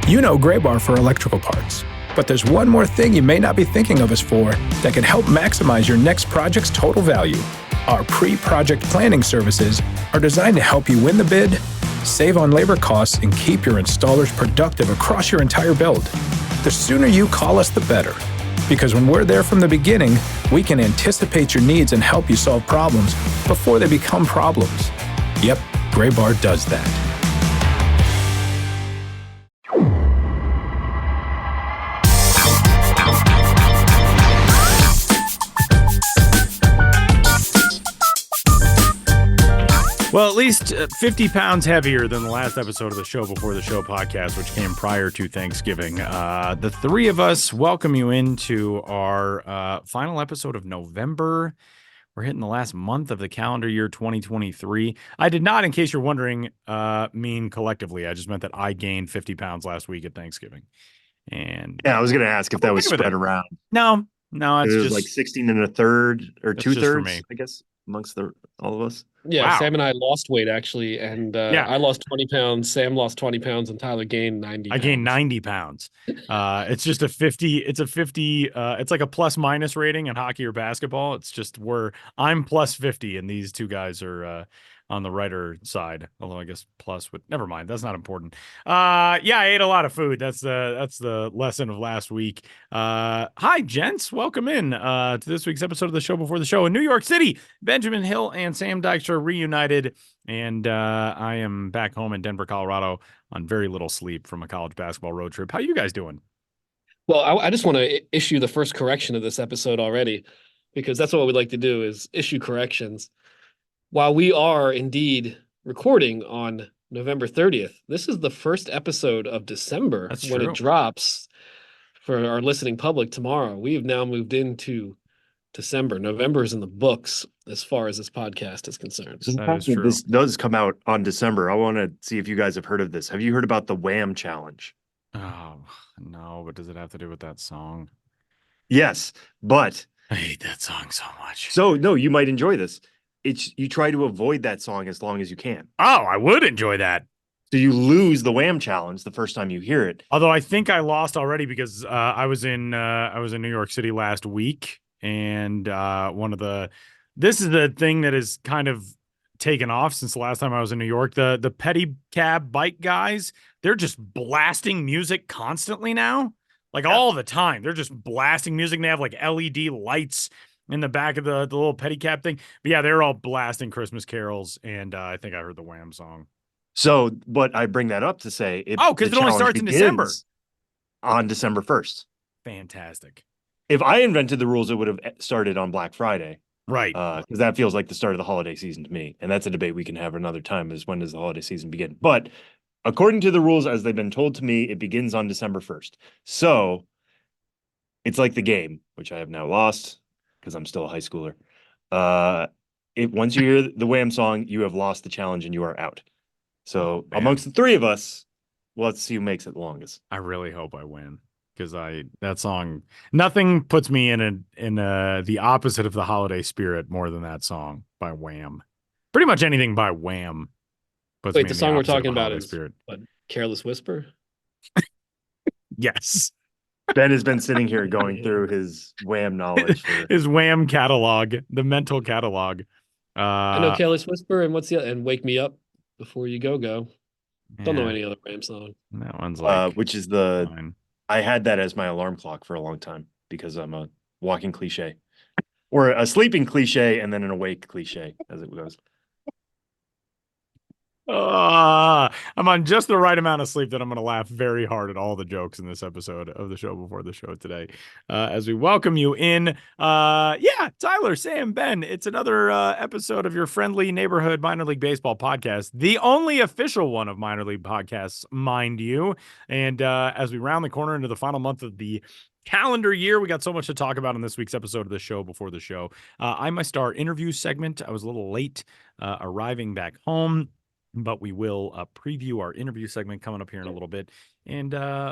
You know Graybar for electrical parts, but there's one more thing you may not be thinking of us for that can help maximize your next project's total value. Our pre-project planning services are designed to help you win the bid, save on labor costs, and keep your installers productive across your entire build. The sooner you call us, the better. Because when we're there from the beginning, we can anticipate your needs and help you solve problems before they become problems. Yep, Graybar does that. Well, at least 50 pounds heavier than the last episode of the Show Before the Show podcast, which came prior to Thanksgiving. The three of us welcome you into our final episode of November. We're hitting the last month of the calendar year 2023. I did not, in case you're wondering, mean collectively. I just meant that I gained 50 pounds last week at Thanksgiving. And yeah, I was going to ask if that was spread around. No, it's just just like 16 and a third or 2/3, I guess, amongst all of us. Yeah, wow. Sam and I lost weight actually, and I lost 20 pounds. Sam lost 20 pounds, and Tyler gained 90. I gained 90 pounds. It's just a 50. It's a 50. It's like a plus minus rating in hockey or basketball. It's just I'm plus 50, and these two guys are on the righter side. Although I guess plus would never mind. That's not important. I ate a lot of food. That's the lesson of last week. Hi, gents. Welcome in to this week's episode of the Show Before the Show in New York City. Benjamin Hill and Sam Dykstra reunited, and I am back home in Denver, Colorado on very little sleep from a college basketball road trip. How you guys doing? Well, I just want to issue the first correction of this episode already, because that's what we like to do is issue corrections. While we are indeed recording on November 30th, this is the first episode of December. That's when true. It drops for our listening public tomorrow. We have now moved into December. November is in the books as far as this podcast is concerned. That is true. This does come out on December. I want to see if you guys have heard of this. Have you heard about the Wham Challenge? Oh, no, but does it have to do with that song? Yes, but I hate that song so much. So no, you might enjoy this. You try to avoid that song as long as you can. Oh, I would enjoy that. So you lose the Wham Challenge the first time you hear it. Although I think I lost already because I was in New York City last week, and this is the thing that is kind of taken off since the last time I was in New York. The pedicab bike guys, they're just blasting music constantly now, like all the time. They're just blasting music. And they have like LED lights in the back of the little pedicab thing. But yeah, they're all blasting Christmas carols, and I think I heard the Wham song. So, but I bring that up to say, because it only starts in December. On December 1st. Fantastic. If I invented the rules, it would have started on Black Friday. Right. Because that feels like the start of the holiday season to me. And that's a debate we can have another time, is when does the holiday season begin? But according to the rules, as they've been told to me, it begins on December 1st. So it's like the game, which I have now lost because I'm still a high schooler. Once you hear the Wham song, you have lost the challenge and you are out. So amongst the three of us, let's see who makes it the longest. I really hope I win, because that song, nothing puts me in the opposite of the holiday spirit more than that song by Wham. Pretty much anything by Wham. Wait, the song we're talking about is what, Careless Whisper? Yes. Ben has been sitting here going through his Wham knowledge. His Wham catalog, the mental catalog. I know Careless Whisper, and what's the other? And Wake Me Up Before You Go. Don't know any other Wham song. That one's like, which is I had that as my alarm clock for a long time because I'm a walking cliche, or a sleeping cliche, and then an awake cliche, as it goes. I'm on just the right amount of sleep that I'm going to laugh very hard at all the jokes in this episode of the Show Before the Show today. As we welcome you in, Tyler, Sam, Ben, it's another episode of your friendly neighborhood minor league baseball podcast, the only official one of minor league podcasts, mind you. And as we round the corner into the final month of the calendar year, we got so much to talk about in this week's episode of the Show Before the Show. I missed our interview segment. I was a little late arriving back home, but we will preview our interview segment coming up here in a little bit. And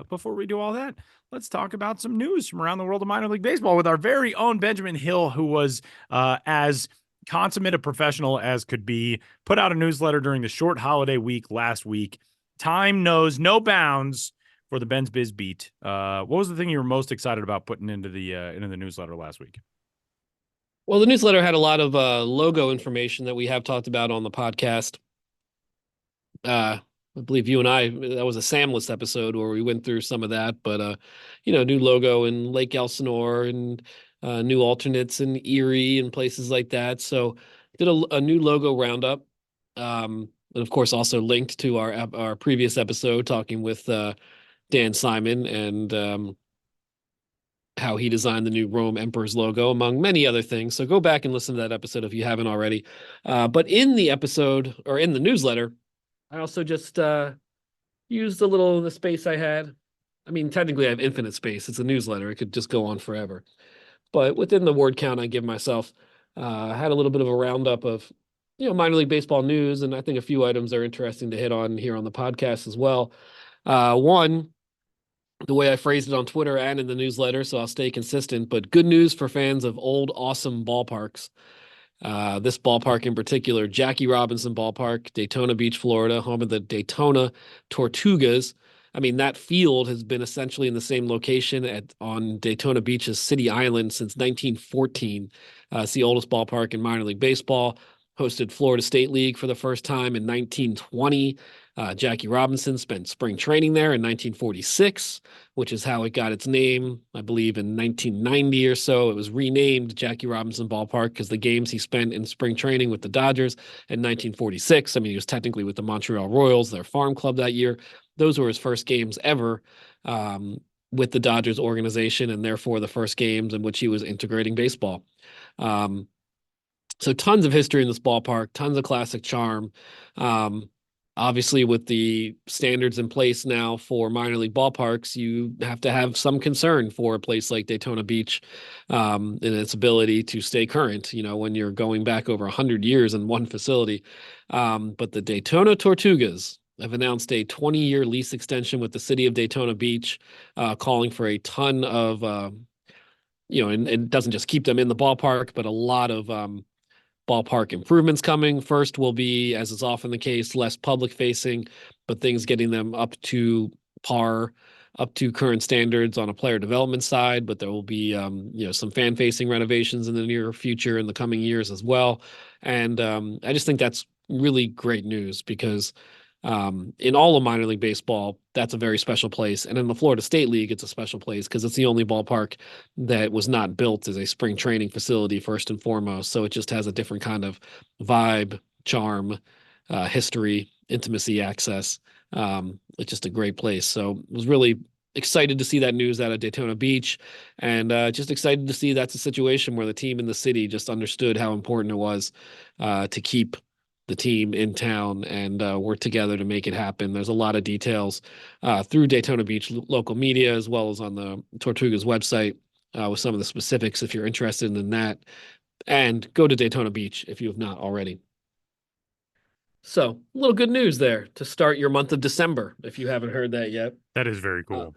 before we do all that, let's talk about some news from around the world of minor league baseball with our very own Benjamin Hill, who was as consummate a professional as could be, put out a newsletter during the short holiday week last week. Time knows no bounds for the Ben's Biz Beat. What was the thing you were most excited about putting into the newsletter last week? Well, the newsletter had a lot of logo information that we have talked about on the podcast. I believe you and I, that was a Samless episode where we went through some of that, but new logo in Lake Elsinore and new alternates in Erie and places like that. So did a new logo roundup. And of course also linked to our previous episode talking with Dan Simon and how he designed the new Rome Emperor's logo, among many other things. So go back and listen to that episode if you haven't already. But in the episode, or in the newsletter, I also just used the space I had. I mean, technically I have infinite space. It's a newsletter. It could just go on forever. But within the word count I give myself, I had a little bit of a roundup of, minor league baseball news, and I think a few items are interesting to hit on here on the podcast as well. One, the way I phrased it on Twitter and in the newsletter, so I'll stay consistent, but good news for fans of old, awesome ballparks. This ballpark in particular, Jackie Robinson Ballpark, Daytona Beach, Florida, home of the Daytona Tortugas. I mean, that field has been essentially in the same location on Daytona Beach's City Island since 1914. It's the oldest ballpark in minor league baseball. Hosted Florida State League for the first time in 1920. Jackie Robinson spent spring training there in 1946, which is how it got its name. I believe in 1990 or so, it was renamed Jackie Robinson Ballpark because the games he spent in spring training with the Dodgers in 1946. I mean, he was technically with the Montreal Royals, their farm club that year. Those were his first games ever with the Dodgers organization, and therefore the first games in which he was integrating baseball. So tons of history in this ballpark, tons of classic charm. Obviously, with the standards in place now for minor league ballparks, you have to have some concern for a place like Daytona Beach and its ability to stay current, when you're going back over 100 years in one facility. But the Daytona Tortugas have announced a 20-year lease extension with the city of Daytona Beach, calling for a ton of, and it doesn't just keep them in the ballpark, but a lot of ballpark improvements coming. First will be, as is often the case, less public facing, but things getting them up to par, up to current standards on a player development side. But there will be, some fan facing renovations in the near future in the coming years as well. And I just think that's really great news because in all of minor league baseball, that's a very special place. And in the Florida State League, it's a special place because it's the only ballpark that was not built as a spring training facility first and foremost. So it just has a different kind of vibe, charm, history, intimacy, access. It's just a great place. So I was really excited to see that news out of Daytona Beach, and just excited to see that's a situation where the team in the city just understood how important it was to keep the team in town and work together to make it happen. There's a lot of details through Daytona Beach local media, as well as on the Tortugas website with some of the specifics if you're interested in that. And go to Daytona Beach if you have not already. So a little good news there to start your month of December, if you haven't heard that yet. That is very cool.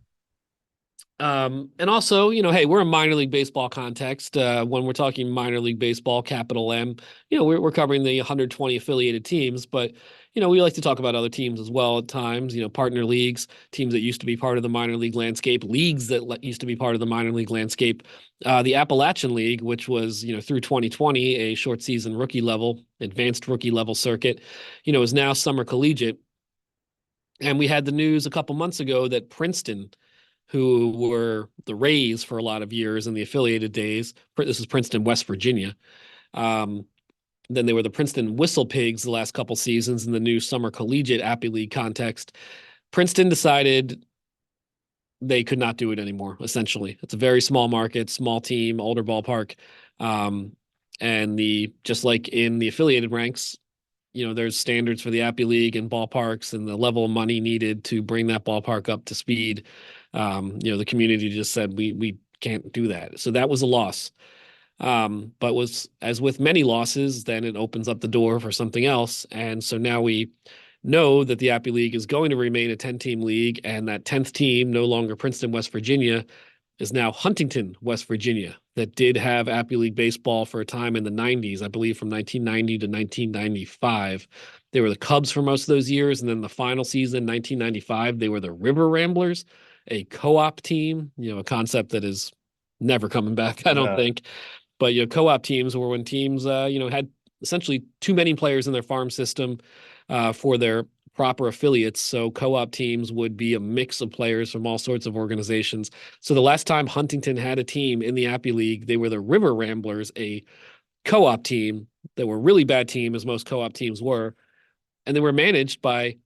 And also, hey, we're a minor league baseball context. When we're talking minor league baseball, capital M, we're covering the 120 affiliated teams, but, we like to talk about other teams as well at times, partner leagues, teams that used to be part of the minor league landscape, leagues that used to be part of the minor league landscape. The Appalachian League, which was, through 2020, a short season rookie level, advanced rookie level circuit, is now summer collegiate. And we had the news a couple months ago that Princeton, who were the Rays for a lot of years in the affiliated days. This is Princeton, West Virginia. Then they were the Princeton Whistle Pigs the last couple seasons in the new summer collegiate Appy League context. Princeton decided they could not do it anymore, essentially. It's a very small market, small team, older ballpark. And just like in the affiliated ranks, there's standards for the Appy League and ballparks and the level of money needed to bring that ballpark up to speed. The community just said, we can't do that. So that was a loss. But was, as with many losses, then it opens up the door for something else. And so now we know that the Appy League is going to remain a 10-team league, and that 10th team, no longer Princeton, West Virginia, is now Huntington, West Virginia, that did have Appy League baseball for a time in the 90s, I believe from 1990 to 1995. They were the Cubs for most of those years, and then the final season, 1995, they were the River Ramblers, a co-op team. A concept that is never coming back, I don't think. But co-op teams were when teams had essentially too many players in their farm system for their proper affiliates. So co-op teams would be a mix of players from all sorts of organizations. So the last time Huntington had a team in the Appy League, they were the River Ramblers, a co-op team that were a really bad team, as most co-op teams were. And they were managed by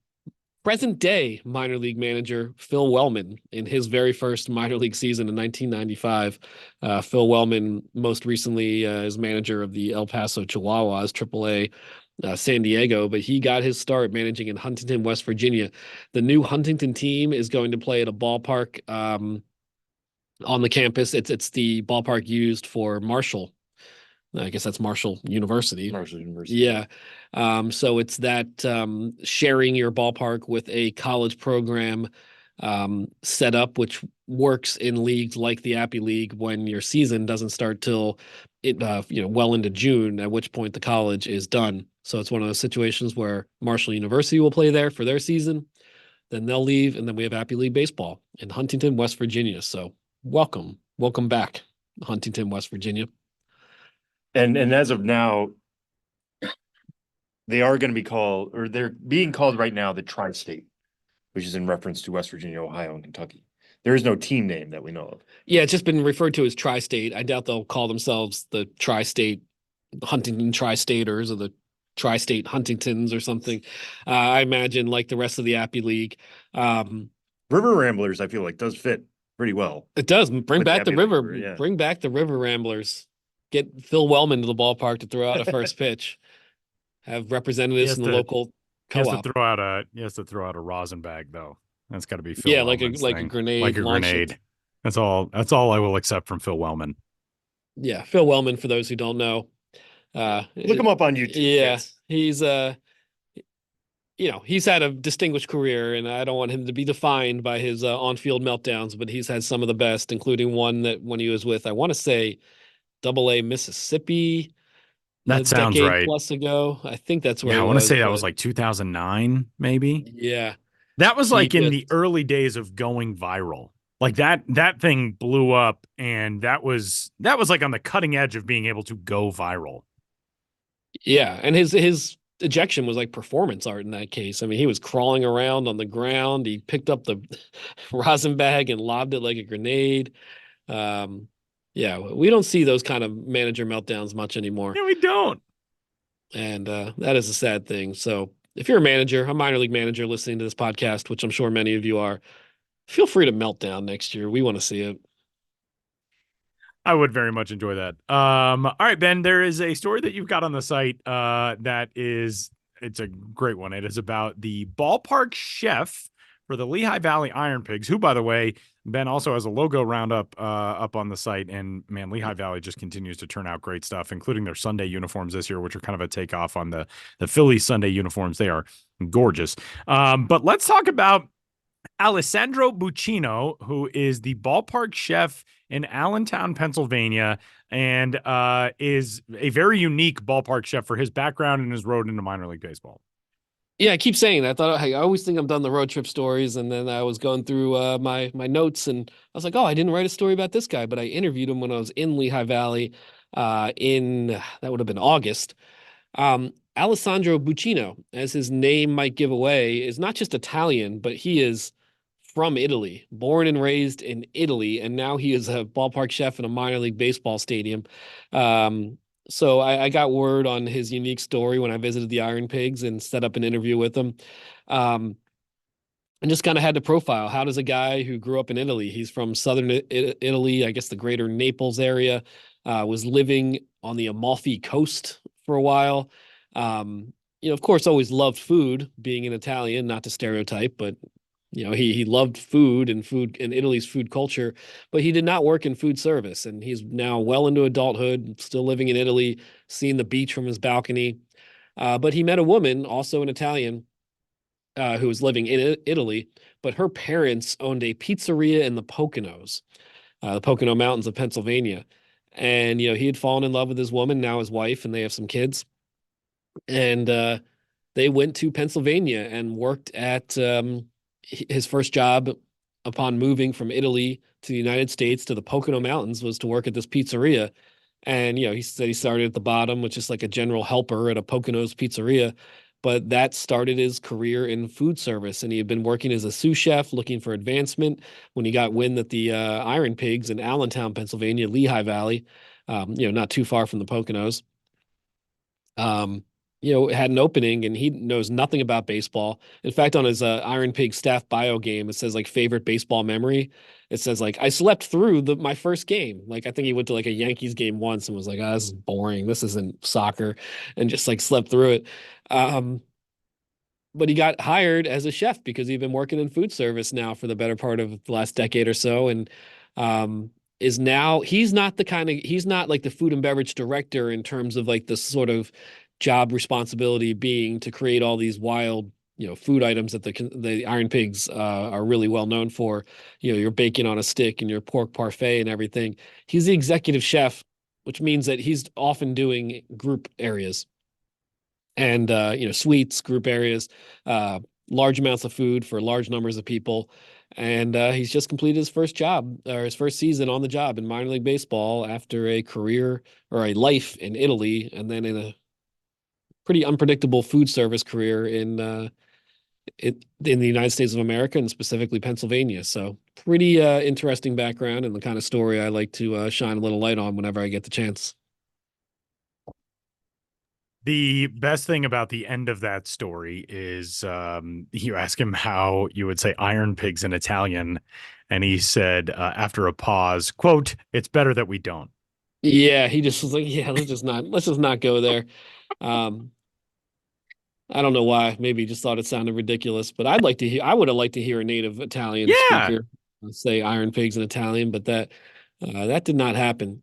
present day minor league manager Phil Wellman in his very first minor league season in 1995. Phil Wellman most recently is manager of the El Paso Chihuahuas, AAA San Diego, but he got his start managing in Huntington, West Virginia. The new Huntington team is going to play at a ballpark on the campus. It's the ballpark used for Marshall. I guess that's Marshall University. Marshall University. Yeah. So it's that sharing your ballpark with a college program setup, which works in leagues like the Appy League when your season doesn't start till well into June, at which point the college is done. So it's one of those situations where Marshall University will play there for their season, then they'll leave, and then we have Appy League baseball in Huntington, West Virginia. So welcome back, Huntington, West Virginia. And as of now, they are going to be called, or they're being called right now, the Tri-State, which is in reference to West Virginia, Ohio, and Kentucky. There is no team name that we know of. Yeah, it's just been referred to as Tri-State. I doubt they'll call themselves the Tri-State Huntington Tri-Staters or the Tri-State Huntingtons or something. I imagine like the rest of the Appy League. River Ramblers, I feel like, does fit pretty well. It does. Bring back the River. League, Bring back the River Ramblers. Get Phil Wellman to the ballpark to throw out a first pitch. Have representatives in the local co-op. He has to throw out a rosin bag though. That's got to be Phil. Yeah, Wellman's like thing. a grenade. Like a grenade. That's all I will accept from Phil Wellman. Yeah, Phil Wellman, for those who don't know. Look him up on YouTube. Yeah, he's he's had a distinguished career, and I don't want him to be defined by his on-field meltdowns, but he's had some of the best, including one that when he was with, I want to say, AA Mississippi. That sounds right. Plus ago, I think that's where. Yeah, I want to say that was like 2009, maybe. Yeah, that was like in the early days of going viral. Like that thing blew up, and that was like on the cutting edge of being able to go viral. Yeah, and his ejection was like performance art in that case. I mean, he was crawling around on the ground. He picked up the rosin bag and lobbed it like a grenade. Yeah, we don't see those kind of manager meltdowns much anymore. Yeah, we don't. And that is a sad thing. So if you're a manager, a minor league manager listening to this podcast, which I'm sure many of you are, feel free to melt down next year. We want to see it. I would very much enjoy that. All right, Ben, there is a story that you've got on the site it's a great one. It is about the ballpark chef for the Lehigh Valley Iron Pigs, who, by the way, Ben also has a logo roundup up on the site. And man, Lehigh Valley just continues to turn out great stuff, including their Sunday uniforms this year, which are kind of a takeoff on the Phillies Sunday uniforms. They are gorgeous. But let's talk about Alessandro Buccino, who is the ballpark chef in Allentown, Pennsylvania, and is a very unique ballpark chef for his background and his road into minor league baseball. Yeah, I keep saying that. I always think I've done the road trip stories, and then I was going through my notes, and I was like, oh, I didn't write a story about this guy, but I interviewed him when I was in Lehigh Valley that would have been August. Alessandro Buccino, as his name might give away, is not just Italian, but he is from Italy, born and raised in Italy, and now he is a ballpark chef in a minor league baseball stadium. So I got word on his unique story when I visited the Iron Pigs and set up an interview with him. And just kind of had to profile, how does a guy who grew up in Italy, he's from southern Italy, I guess the greater Naples area, was living on the Amalfi Coast for a while. Of course, always loved food, being an Italian, not to stereotype, but he loved food and Italy's food culture, but he did not work in food service. And he's now well into adulthood, still living in Italy, seeing the beach from his balcony. But he met a woman, also an Italian, who was living in Italy, but her parents owned a pizzeria in the Poconos, the Pocono Mountains of Pennsylvania. And, he had fallen in love with his woman, now his wife, and they have some kids. And, they went to Pennsylvania and worked at his first job upon moving from Italy to the United States to the Pocono Mountains was to work at this pizzeria. And, he said he started at the bottom, which is like a general helper at a Pocono's pizzeria. But that started his career in food service. And he had been working as a sous chef, looking for advancement when he got wind that the Iron Pigs in Allentown, Pennsylvania, Lehigh Valley, not too far from the Poconos, had an opening, and he knows nothing about baseball. In fact, on his Iron Pig staff bio game, it says like favorite baseball memory. It says like I slept through my first game. Like I think he went to like a Yankees game once and was like, this is boring. This isn't soccer, and just like slept through it. But he got hired as a chef because he'd been working in food service now for the better part of the last decade or so, and is now he's not like the food and beverage director in terms of like the sort of job responsibility being to create all these wild food items that the Iron Pigs are really well known for, your bacon on a stick and your pork parfait and everything. He's the executive chef, which means that he's often doing group areas and suites, group areas, large amounts of food for large numbers of people. And he's just completed his first job or his first season on the job in minor league baseball after a career or a life in Italy, and then in a pretty unpredictable food service career in the United States of America and specifically Pennsylvania. So pretty interesting background and the kind of story I like to shine a little light on whenever I get the chance. The best thing about the end of that story is you ask him how you would say Iron Pigs in Italian, and he said after a pause, quote, "It's better that we don't." Yeah, he just was like, yeah, let's just not go there. I don't know why. Maybe he just thought it sounded ridiculous, but I would have liked to hear a native Italian speaker say Iron Pigs in Italian, but that did not happen.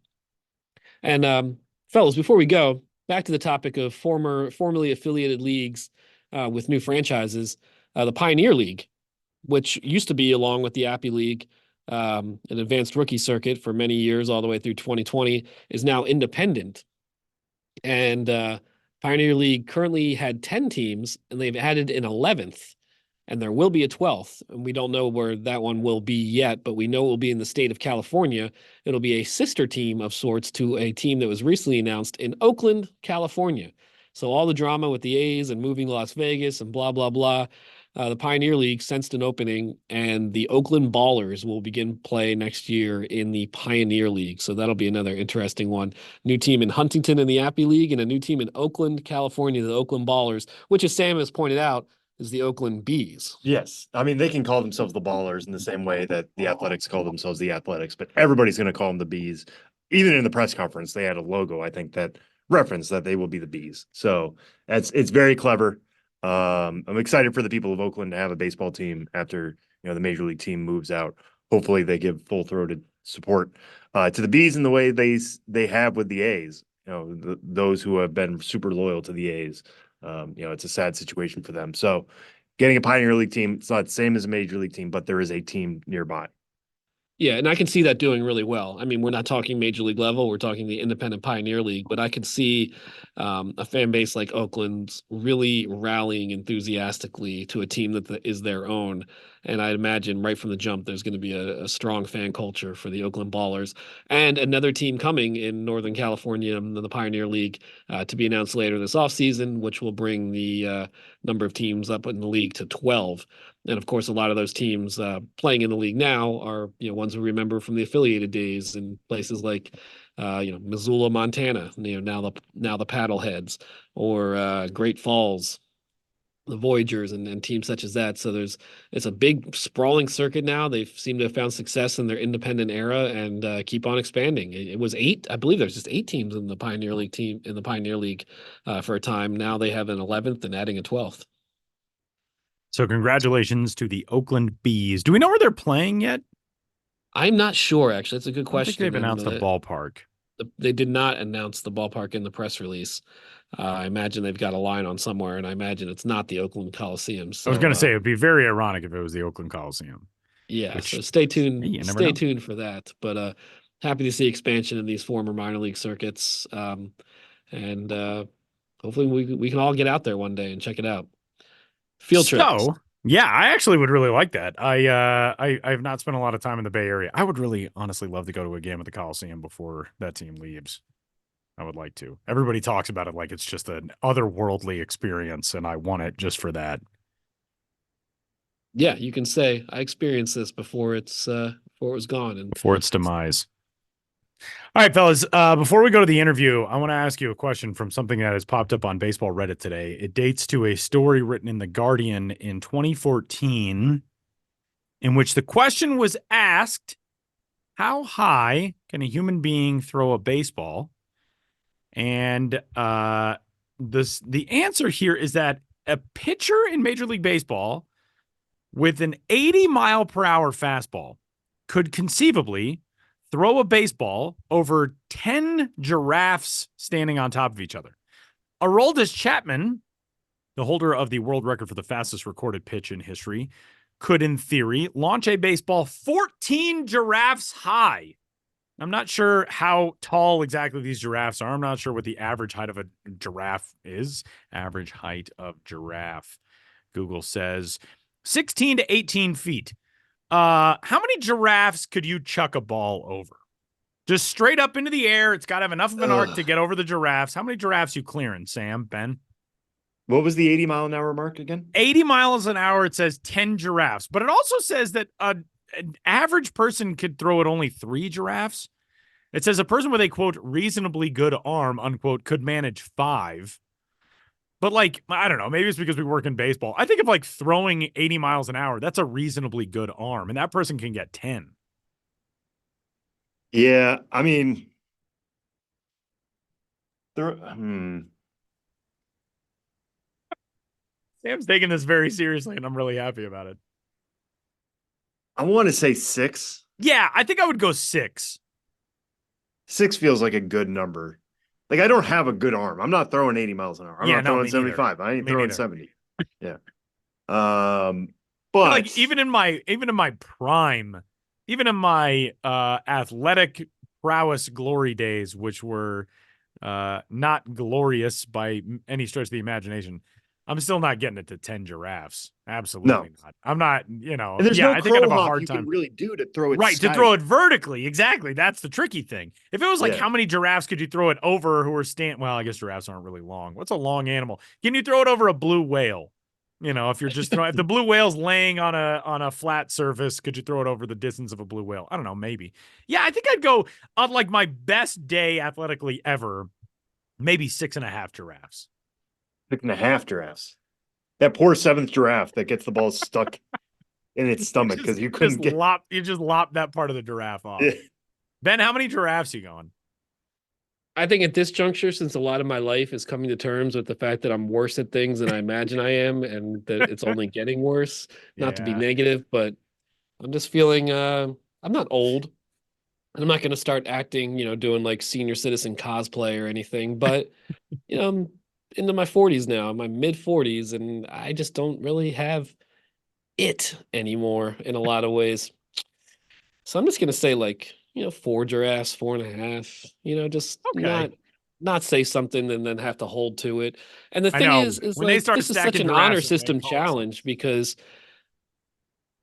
And fellas, before we go, back to the topic of formerly affiliated leagues with new franchises, the Pioneer League, which used to be along with the Appy League, an advanced rookie circuit for many years, all the way through 2020, is now independent. And Pioneer League currently had 10 teams, and they've added an 11th, and there will be a 12th. And we don't know where that one will be yet, but we know it will be in the state of California. It'll be a sister team of sorts to a team that was recently announced in Oakland, California. So all the drama with the A's and moving to Las Vegas and blah, blah, blah. The Pioneer League sensed an opening, and the Oakland Ballers will begin play next year in the Pioneer League. So that'll be another interesting one. New team in Huntington in the Appy League, and a new team in Oakland, California, the Oakland Ballers, which, as Sam has pointed out, is the Oakland Bees. Yes. I mean, they can call themselves the Ballers in the same way that the Athletics call themselves the Athletics, but everybody's going to call them the Bees. Even in the press conference, they had a logo, I think, that referenced that they will be the Bees. So it's very clever. I'm excited for the people of Oakland to have a baseball team after the major league team moves out. Hopefully, they give full-throated support to the Bees in the way they have with the A's. Those who have been super loyal to the A's. It's a sad situation for them. So, getting a Pioneer League team, it's not the same as a major league team, but there is a team nearby. Yeah, and I can see that doing really well. I mean, we're not talking major league level, we're talking the independent Pioneer League, but I could see a fan base like Oakland's really rallying enthusiastically to a team that is their own. And I'd imagine right from the jump, there's going to be a strong fan culture for the Oakland Ballers, and another team coming in Northern California in the Pioneer League to be announced later this offseason, which will bring the number of teams up in the league to 12. And of course, a lot of those teams playing in the league now are ones we remember from the affiliated days in places like Missoula, Montana. Now the Paddleheads, or Great Falls, the Voyagers, and teams such as that. So it's a big sprawling circuit now. They seem to have found success in their independent era and keep on expanding. It was 8, I believe. There's just 8 teams in the Pioneer League for a time. Now they have an 11th and adding a 12th. So congratulations to the Oakland Bees. Do we know where they're playing yet? I'm not sure, actually. That's a good question. I think they've announced the ballpark. They did not announce the ballpark in the press release. I imagine they've got a line on somewhere, and I imagine it's not the Oakland Coliseum. So, I was going to say, it would be very ironic if it was the Oakland Coliseum. Yeah, so stay tuned. Stay tuned for that. But happy to see expansion in these former minor league circuits. And hopefully we can all get out there one day and check it out. Field trip. So, yeah, I actually would really like that. I have not spent a lot of time in the Bay Area. I would really honestly love to go to a game at the Coliseum before that team leaves. I would like to. Everybody talks about it like it's just an otherworldly experience, and I want it just for that. Yeah, you can say I experienced this before it was gone and Before its demise. All right, fellas, before we go to the interview, I want to ask you a question from something that has popped up on baseball Reddit today. It dates to a story written in The Guardian in 2014, in which the question was asked, how high can a human being throw a baseball? And the answer here is that a pitcher in Major League Baseball with an 80-mile-per-hour fastball could conceivably throw a baseball over 10 giraffes standing on top of each other. Aroldis Chapman, the holder of the world record for the fastest recorded pitch in history, could, in theory, launch a baseball 14 giraffes high. I'm not sure how tall exactly these giraffes are. I'm not sure what the average height of a giraffe is. Average height of giraffe. Google says 16 to 18 feet. How many giraffes could you chuck a ball over? Just straight up into the air. It's got to have enough of an arc to get over the giraffes. How many giraffes you clearing, Sam, Ben? What was the 80-mile-an-hour mark again? 80 miles an hour. It says 10 giraffes, but it also says that an average person could throw at only 3 giraffes. It says a person with a, quote, reasonably good arm, unquote, could manage 5. But, like, I don't know. Maybe it's because we work in baseball. I think of, like, throwing 80 miles an hour. That's a reasonably good arm, and that person can get 10. Yeah, I mean, Sam's taking this very seriously, and I'm really happy about it. I want to say 6. Yeah, I think I would go 6. 6 feels like a good number. Like, I don't have a good arm. I'm not throwing 80 miles an hour. I'm not throwing 75. I ain't throwing 70. Yeah. But like even in my prime, even in my athletic prowess glory days, which were not glorious by any stretch of the imagination, I'm still not getting it to 10 giraffes. Absolutely not. I'm not, and there's I think I'd have a hard you time. can really do to throw it right, to throw it vertically. Exactly. That's the tricky thing. If it was like, how many giraffes could you throw it over who are well, I guess giraffes aren't really long. What's a long animal? Can you throw it over a blue whale? If you're just throwing, if the blue whale's laying on a flat surface, could you throw it over the distance of a blue whale? I don't know, maybe. Yeah, I think I'd go on like my best day athletically ever, maybe 6.5 giraffes. 6.5 giraffes. That poor 7th giraffe that gets the ball stuck in its stomach because you couldn't get. You just lop that part of the giraffe off. Ben, how many giraffes you going? I think at this juncture, since a lot of my life is coming to terms with the fact that I'm worse at things than I imagine I am, and that it's only getting worse, not to be negative, but I'm just feeling I'm not old. And I'm not going to start acting, doing like senior citizen cosplay or anything, but, I'm into my 40s now, my mid 40s, and I just don't really have it anymore in a lot of ways. So I'm just going to say 4 giraffes, 4.5, just not say something and then have to hold to it. And the thing is when they start this is such an honor system challenge because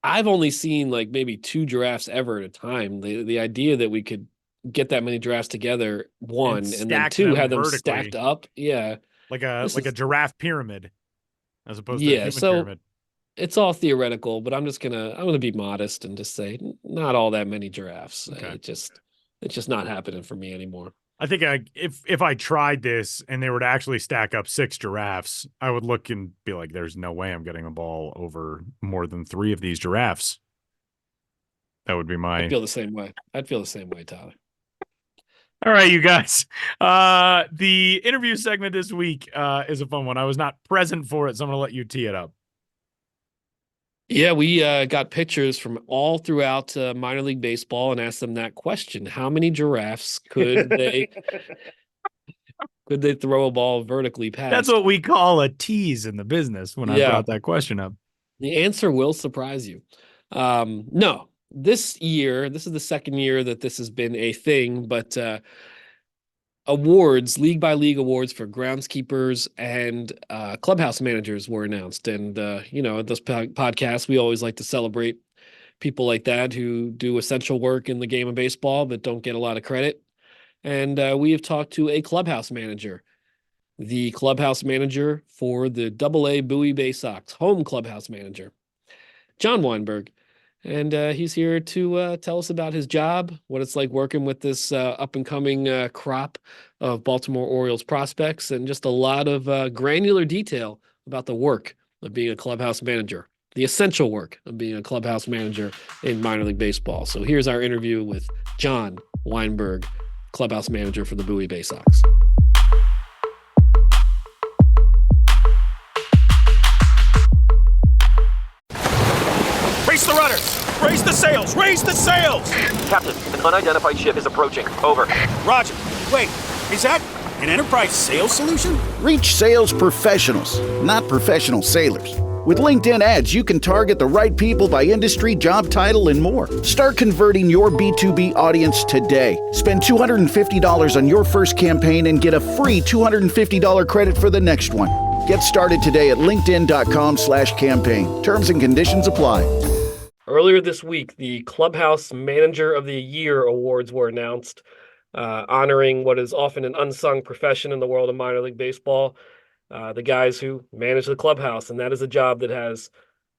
I've only seen maybe 2 giraffes ever at a time. The idea that we could get that many giraffes together, one, and then 2, have them stacked up. Yeah. Like a giraffe pyramid as opposed to a human pyramid. It's all theoretical, but I'm gonna be modest and just say not all that many giraffes. Okay. It's just not happening for me anymore. I think if I tried this and they were to actually stack up 6 giraffes, I would look and be like, there's no way I'm getting a ball over more than 3 of these giraffes. That would be I'd feel the same way. Tyler. All right, you guys. The interview segment this week is a fun one. I was not present for it, so I'm going to let you tee it up. Yeah, we got pictures from all throughout minor league baseball and asked them that question: how many giraffes could they throw a ball vertically past? That's what we call a tease in the business. When I brought that question up, the answer will surprise you. No, this is the second year that this has been a thing, but awards, league by league awards for groundskeepers and clubhouse managers were announced. And, at this podcast, we always like to celebrate people like that who do essential work in the game of baseball but don't get a lot of credit. And we have talked to a clubhouse manager, the clubhouse manager for the AA Bowie Baysox, home clubhouse manager, Jon Weinberg. And he's here to tell us about his job, what it's like working with this up-and-coming crop of Baltimore Orioles prospects, and just a lot of granular detail about the work of being a clubhouse manager, the essential work of being a clubhouse manager in minor league baseball. So here's our interview with Jon Weinberg, clubhouse manager for the Bowie Baysox. Raise the rudders! Raise the sails! Raise the sails! Captain, an unidentified ship is approaching. Over. Roger. Wait, is that an Enterprise sales solution? Reach sales professionals, not professional sailors. With LinkedIn ads, you can target the right people by industry, job title, and more. Start converting your B2B audience today. Spend $250 on your first campaign and get a free $250 credit for the next one. Get started today at linkedin.com/campaign. Terms and conditions apply. Earlier this week, the Clubhouse Manager of the Year awards were announced, honoring what is often an unsung profession in the world of minor league baseball, the guys who manage the clubhouse. And that is a job that has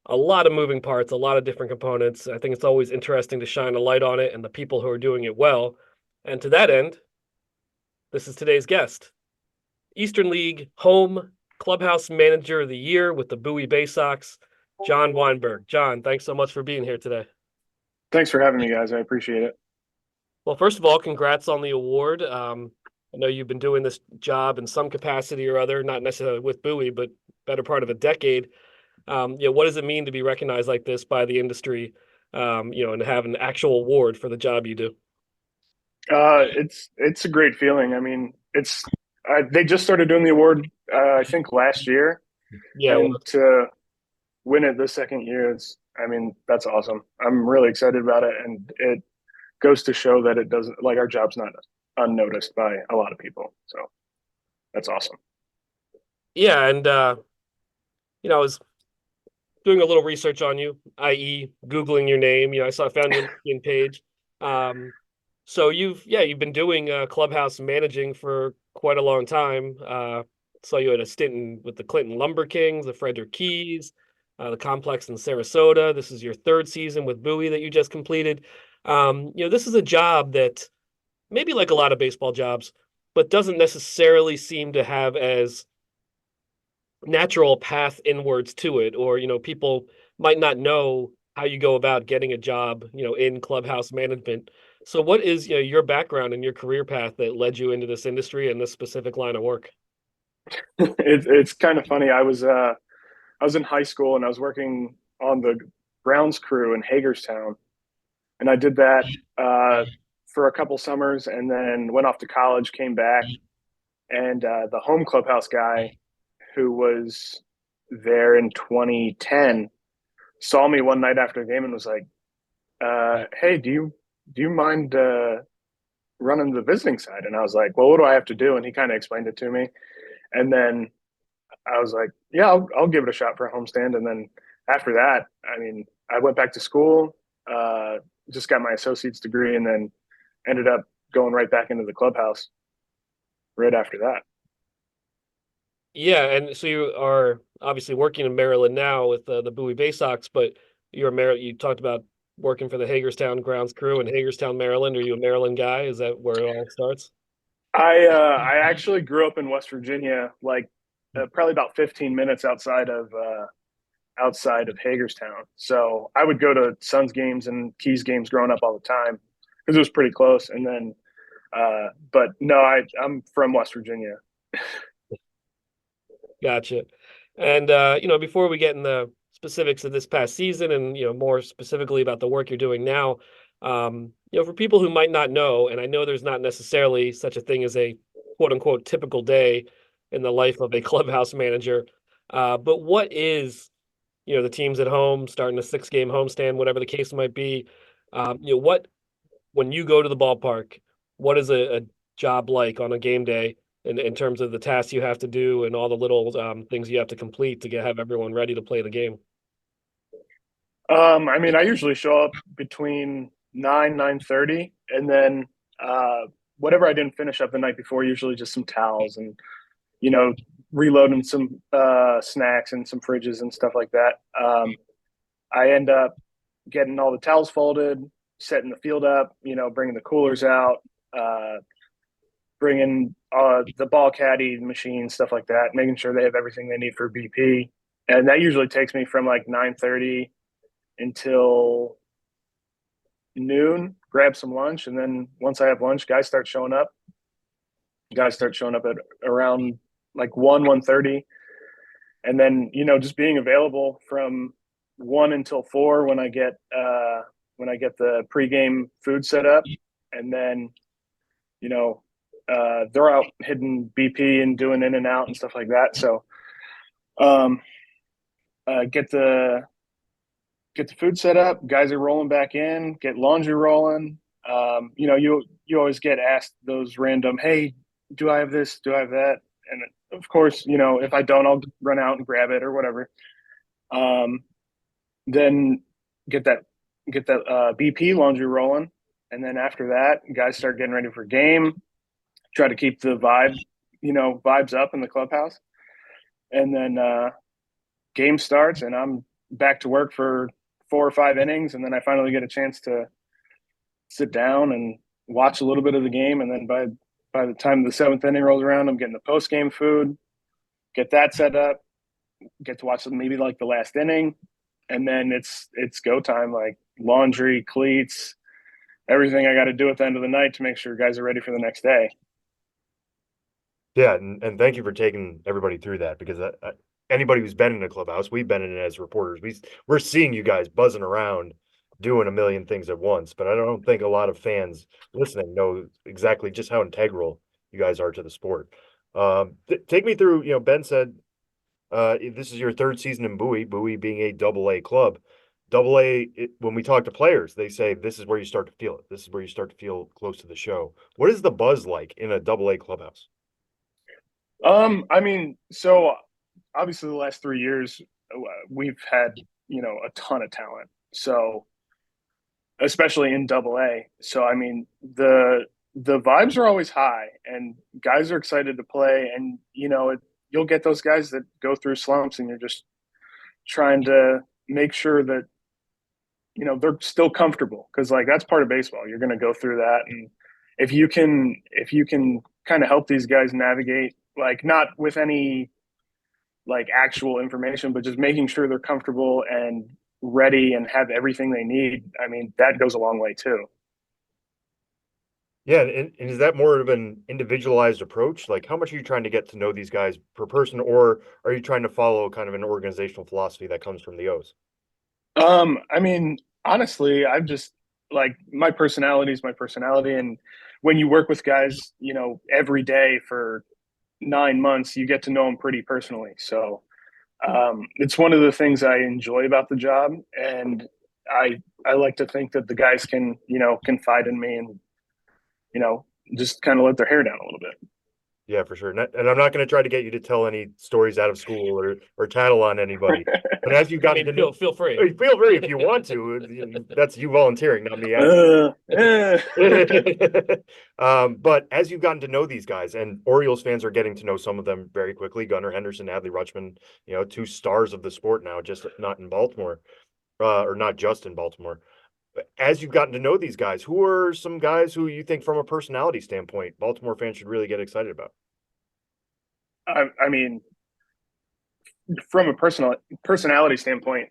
a lot of moving parts, a lot of different components. I think it's always interesting to shine a light on it and the people who are doing it well. And to that end, this is today's guest, Eastern League Home Clubhouse Manager of the Year with the Bowie Baysox, Jon Weinberg. Jon, thanks so much for being here today. Thanks for having me, guys. I appreciate it. Well, first of all, congrats on the award. I know you've been doing this job in some capacity or other, not necessarily with Bowie, but better part of a decade. What does it mean to be recognized like this by the industry, and have an actual award for the job you do? It's a great feeling. I mean, they just started doing the award, I think last year. Yeah. And to win it the second year, that's awesome. I'm really excited about it. And it goes to show that it doesn't, like, our job's not unnoticed by a lot of people. So that's awesome. Yeah. And, I was doing a little research on you, i.e. Googling your name. I found your LinkedIn page. So you've been doing clubhouse managing for quite a long time. Saw you had a stint with the Clinton Lumber Kings, the Frederick Keys, the complex in Sarasota. This is your third season with Bowie that you just completed. This is a job that maybe like a lot of baseball jobs, but doesn't necessarily seem to have as natural path inwards to it, or, people might not know how you go about getting a job, in clubhouse management. So what is, your background and your career path that led you into this industry and this specific line of work? It's kind of funny. I was in high school and I was working on the grounds crew in Hagerstown, and I did that for a couple summers, and then went off to college, came back, and the home clubhouse guy who was there in 2010 saw me one night after a game and was like, "Hey, do you mind running the visiting side?" And I was like, "Well, what do I have to do?" And he kind of explained it to me. And then I was like, "Yeah, I'll give it a shot for a homestand." And then after that, I went back to school, just got my associate's degree, and then ended up going right back into the clubhouse right after that. Yeah, and so you are obviously working in Maryland now with the Bowie Baysox, but you talked about working for the Hagerstown grounds crew in Hagerstown, Maryland. Are you a Maryland guy? Is that where it all starts? I actually grew up in West Virginia, like probably about 15 minutes outside of Hagerstown. So I would go to Suns games and Keys games growing up all the time because it was pretty close. And then, but no, I'm from West Virginia. Gotcha. And, before we get in the specifics of this past season and, more specifically about the work you're doing now, for people who might not know, and I know there's not necessarily such a thing as a quote unquote typical day in the life of a clubhouse manager, but what is, the teams at home starting a 6-game homestand, whatever the case might be, when you go to the ballpark, what does a job like on a game day in terms of the tasks you have to do and all the little things you have to complete to have everyone ready to play the game? I mean, I usually show up between 9:30, and then whatever I didn't finish up the night before, usually just some towels and, you know, reloading some snacks and some fridges and stuff like that. I end up getting all the towels folded, setting the field up, you know, bringing the coolers out, bringing the ball caddy machine, stuff like that, making sure they have everything they need for BP. And that usually takes me from like 9:30 until noon, grab some lunch. And then once I have lunch, guys start showing up. Guys start showing up at around like 1:30. And then, you know, just being available from 1 until 4 when I get the pregame food set up. And then, you know, they're out hitting BP and doing in and out and stuff like that. So get the food set up, guys are rolling back in, get laundry rolling. You know, you always get asked those random, hey, do I have this? Do I have that? And of course, you know, if I don't, I'll run out and grab it or whatever. Then get that BP laundry rolling. And then after that, guys start getting ready for game, try to keep the vibes up in the clubhouse. And then game starts and I'm back to work for 4 or 5 innings. And then I finally get a chance to sit down and watch a little bit of the game. And then by the time the 7th inning rolls around, I'm getting the post game food, get that set up, get to watch maybe like the last inning. And then it's go time, like laundry, cleats, everything I got to do at the end of the night to make sure guys are ready for the next day. Yeah, and thank you for taking everybody through that, because anybody who's been in a clubhouse, we've been in it as reporters. We're seeing you guys buzzing around, doing a million things at once, but I don't think a lot of fans listening know exactly just how integral you guys are to the sport. Take me through. You know, Ben said this is your 3rd season in Bowie being a AA club. AA, when we talk to players, they say this is where you start to feel it. This is where you start to feel close to the show. What is the buzz like in a AA clubhouse? I mean, so obviously the last 3 years we've had, you know, a ton of talent. So especially in AA. So I mean, the vibes are always high and guys are excited to play, and you know, you'll get those guys that go through slumps and you're just trying to make sure that, you know, they're still comfortable, because like that's part of baseball. You're going to go through that, and if you can kind of help these guys navigate, like not with any like actual information, but just making sure they're comfortable and ready and have everything they need, I mean, that goes a long way too. Yeah, and is that more of an individualized approach? Like, how much are you trying to get to know these guys per person, or are you trying to follow kind of an organizational philosophy that comes from the O's? I mean, honestly, I've just like, my personality is my personality, and when you work with guys, you know, every day for 9 months, you get to know them pretty personally. So it's one of the things I enjoy about the job, and I like to think that the guys can, you know, confide in me and, you know, just kind of let their hair down a little bit. Yeah, for sure. And I'm not going to try to get you to tell any stories out of school or tattle on anybody. But as you've gotten to know, feel free. Feel free if you want to. That's you volunteering, not me. But as you've gotten to know these guys, and Orioles fans are getting to know some of them very quickly, Gunnar Henderson, Adley Rutschman, you know, 2 stars of the sport now, just not in Baltimore, or not just in Baltimore. As you've gotten to know these guys, who are some guys who you think from a personality standpoint, Baltimore fans should really get excited about? I mean, from a personality standpoint,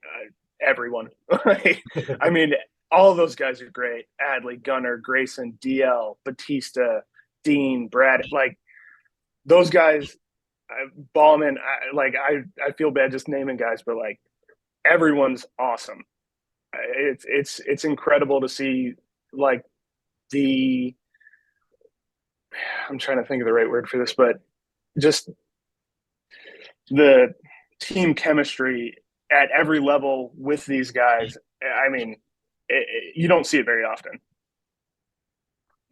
everyone. I mean, all of those guys are great. Adley, Gunnar, Grayson, DL, Batista, Dean, Brad, like those guys, Ballman, I feel bad just naming guys, but like everyone's awesome. It's incredible to see, like, I'm trying to think of the right word for this, but just the team chemistry at every level with these guys. I mean, you don't see it very often.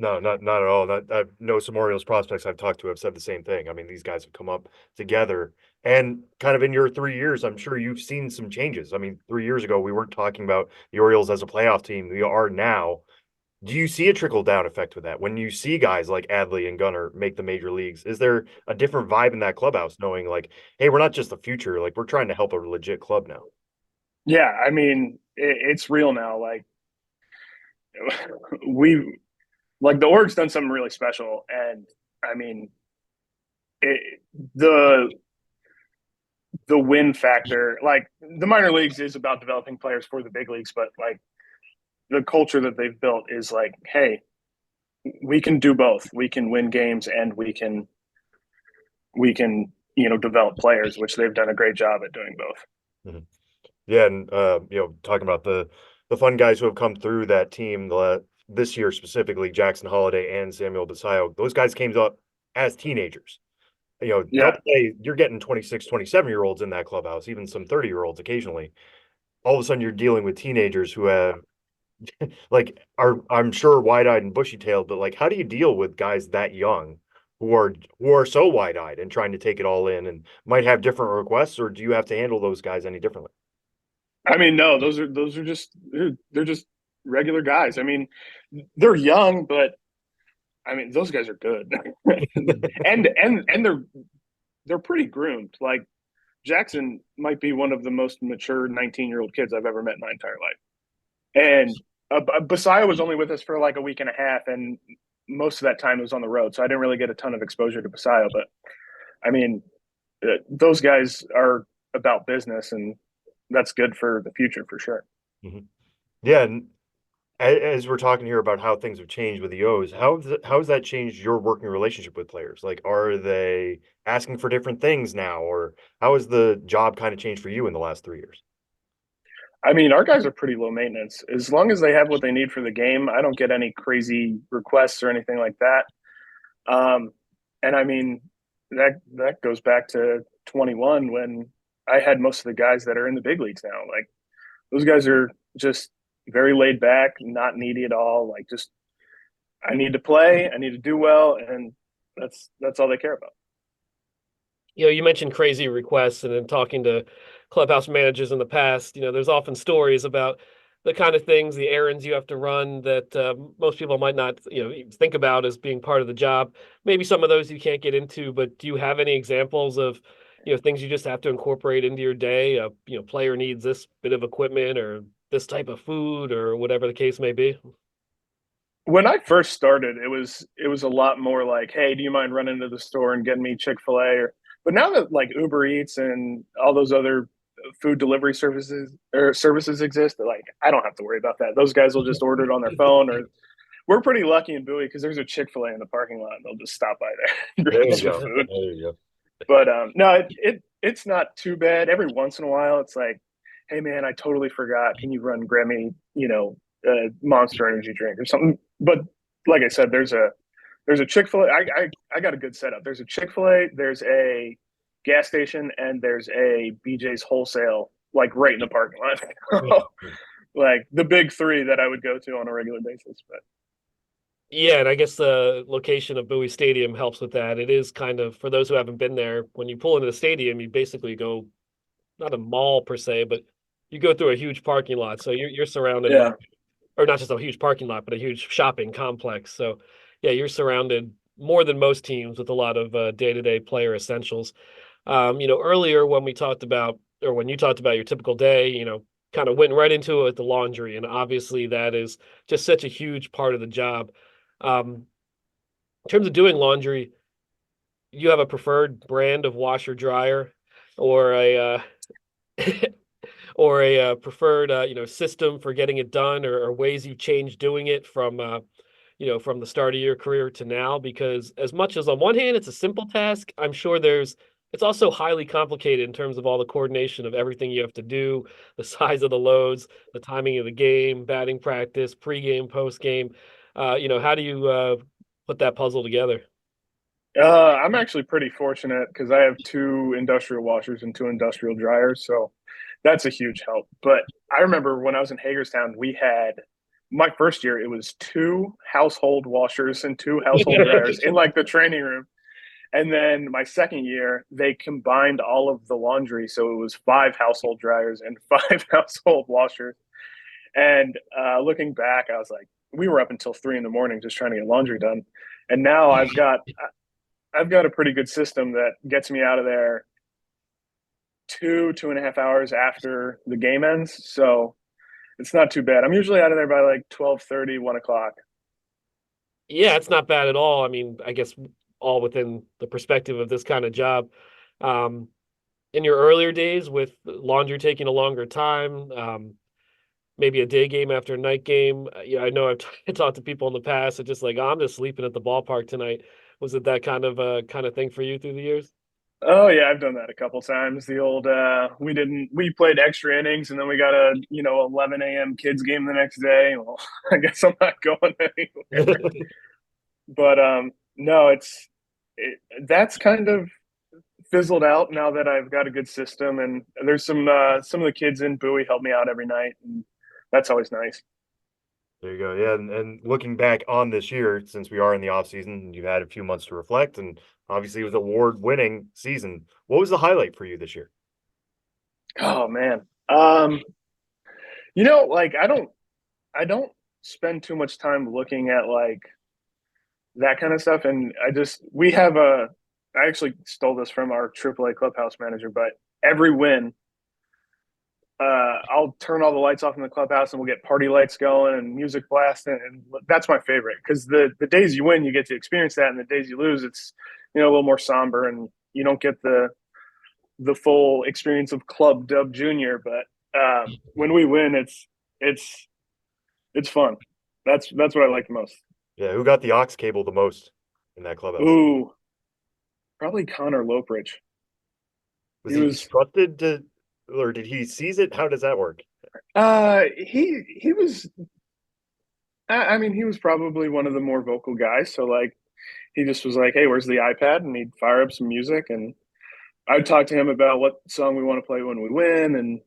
No, not at all. I know some Orioles prospects I've talked to have said the same thing. I mean, these guys have come up together, and kind of in your 3 years, I'm sure you've seen some changes. I mean, 3 years ago, we weren't talking about the Orioles as a playoff team. We are now. Do you see a trickle down effect with that? When you see guys like Adley and Gunnar make the major leagues, is there a different vibe in that clubhouse knowing like, hey, we're not just the future, like we're trying to help a legit club now? Yeah, I mean, it's real now. Like we like the org's done something really special, and I mean, it, the the win factor, like the minor leagues is about developing players for the big leagues, but like the culture that they've built is like, hey, we can do both. We can win games and we can develop players, which they've done a great job at doing both. Mhm. Yeah, and talking about the fun guys who have come through that team this year specifically, Jackson Holiday and Samuel Basayo, those guys came up as teenagers. Yeah. Double A, you're getting 26, 27-year-olds in that clubhouse, even some 30-year-olds occasionally. All of a sudden you're dealing with teenagers who have like are I'm sure wide-eyed and bushy-tailed, but like how do you deal with guys that young who are so wide-eyed and trying to take it all in and might have different requests, or do you have to handle those guys any differently? I mean, no, those are just they're just regular guys. I mean, they're young, but I mean, those guys are good. and they're pretty groomed. Like Jackson might be one of the most mature 19-year-old kids I've ever met in my entire life. And Basayo was only with us for like a week and a half, and most of that time was on the road, so I didn't really get a ton of exposure to Basayo. But I mean, those guys are about business, and that's good for the future for sure. Mhm. Yeah, and as we're talking here about how things have changed with the O's, how has that changed your working relationship with players? Like, are they asking for different things now, or how has the job kind of changed for you in the last 3 years? I mean, our guys are pretty low maintenance. As long as they have what they need for the game, I don't get any crazy requests or anything like that. And I mean, that goes back to 21 when I had most of the guys that are in the big leagues now. Like those guys are just very laid back, not needy at all. Like just I need to play, I need to do well, and that's all they care about. You mentioned crazy requests, and then talking to clubhouse managers in the past, there's often stories about the kind of things, the errands you have to run that most people might not, think about as being part of the job. Maybe some of those you can't get into, but do you have any examples of, things you just have to incorporate into your day? Player needs this bit of equipment or this type of food or whatever the case may be. When I first started, it was a lot more like, hey, do you mind running to the store and getting me Chick-fil-A? But now that like Uber Eats and all those other food delivery services exist, like I don't have to worry about that. Those guys will just order it on their phone, or we're pretty lucky in Bowie because there's a Chick-fil-A in the parking lot, and they'll just stop by there and There grab you some go. food. There you go. But no, it's not too bad. Every once in a while, it's like, hey man, I totally forgot. Can you run grab me, Monster Energy drink or something? But like I said, there's a Chick-fil-A. I got a good setup. There's a Chick-fil-A, there's a gas station, and there's a BJ's wholesale, like right in the parking lot. Like the big three that I would go to on a regular basis. But Yeah, and I guess the location of Bowie Stadium helps with that. It is kind of, for those who haven't been there, when you pull into the stadium, you basically go, not a mall per se, but you go through a huge parking lot. So you're surrounded by, yeah, or not just a huge parking lot, but a huge shopping complex. So yeah, you're surrounded more than most teams with a lot of day-to-day player essentials. Earlier when we talked about, or when you talked about your typical day, kind of went right into it with the laundry. And obviously that is just such a huge part of the job. In terms of doing laundry, you have a preferred brand of washer dryer or a or a preferred system for getting it done, or ways you've changed doing it from from the start of your career to now? Because as much as on one hand it's a simple task, I'm sure it's also highly complicated in terms of all the coordination of everything you have to do, the size of the loads, the timing of the game, batting practice, pregame, postgame. How do you put that puzzle together? I'm actually pretty fortunate because I have two industrial washers and two industrial dryers, so that's a huge help. But I remember when I was in Hagerstown, we had my first year, it was 2 household washers and 2 household dryers in like the training room. And then my second year, they combined all of the laundry. So it was 5 household dryers and 5 household washers. And looking back, I was like, we were up until 3 a.m. just trying to get laundry done. And now I've got a pretty good system that gets me out of there 2.5 hours after the game ends. So it's not too bad. I'm usually out of there by like 12:30, 1 o'clock. Yeah, it's not bad at all. I mean, I guess all within the perspective of this kind of job. In your earlier days with laundry taking a longer time, maybe a day game after a night game. Yeah, I know I've talked to people in the past that just like, oh, I'm just sleeping at the ballpark tonight. Was it that kind of thing for you through the years? Oh yeah, I've done that a couple times. The old we played extra innings and then we got a 11 a.m. kids game the next day. Well, I guess I'm not going anywhere. But no, that's kind of fizzled out now that I've got a good system, and there's some of the kids in Bowie help me out every night, and that's always nice. There you go. Yeah, and looking back on this year, since we are in the off season, you've had a few months to reflect, and obviously it was an award-winning season. What was the highlight for you this year? Oh man, like I don't spend too much time looking at like that kind of stuff, and I actually stole this from our AAA clubhouse manager, but every win, I'll turn all the lights off in the clubhouse and we'll get party lights going and music blasting. And that's my favorite because the days you win, you get to experience that. And the days you lose, it's, a little more somber and you don't get the full experience of Club Dub Junior. But when we win, it's fun. That's what I like the most. Yeah. Who got the aux cable the most in that clubhouse? Ooh, probably Connor Lopridge. Was he instructed to, or did he seize it? How does that work? He was. I mean, he was probably one of the more vocal guys. So like, he just was like, "Hey, where's the iPad?" And he'd fire up some music, and I'd talk to him about what song we want to play when we win, and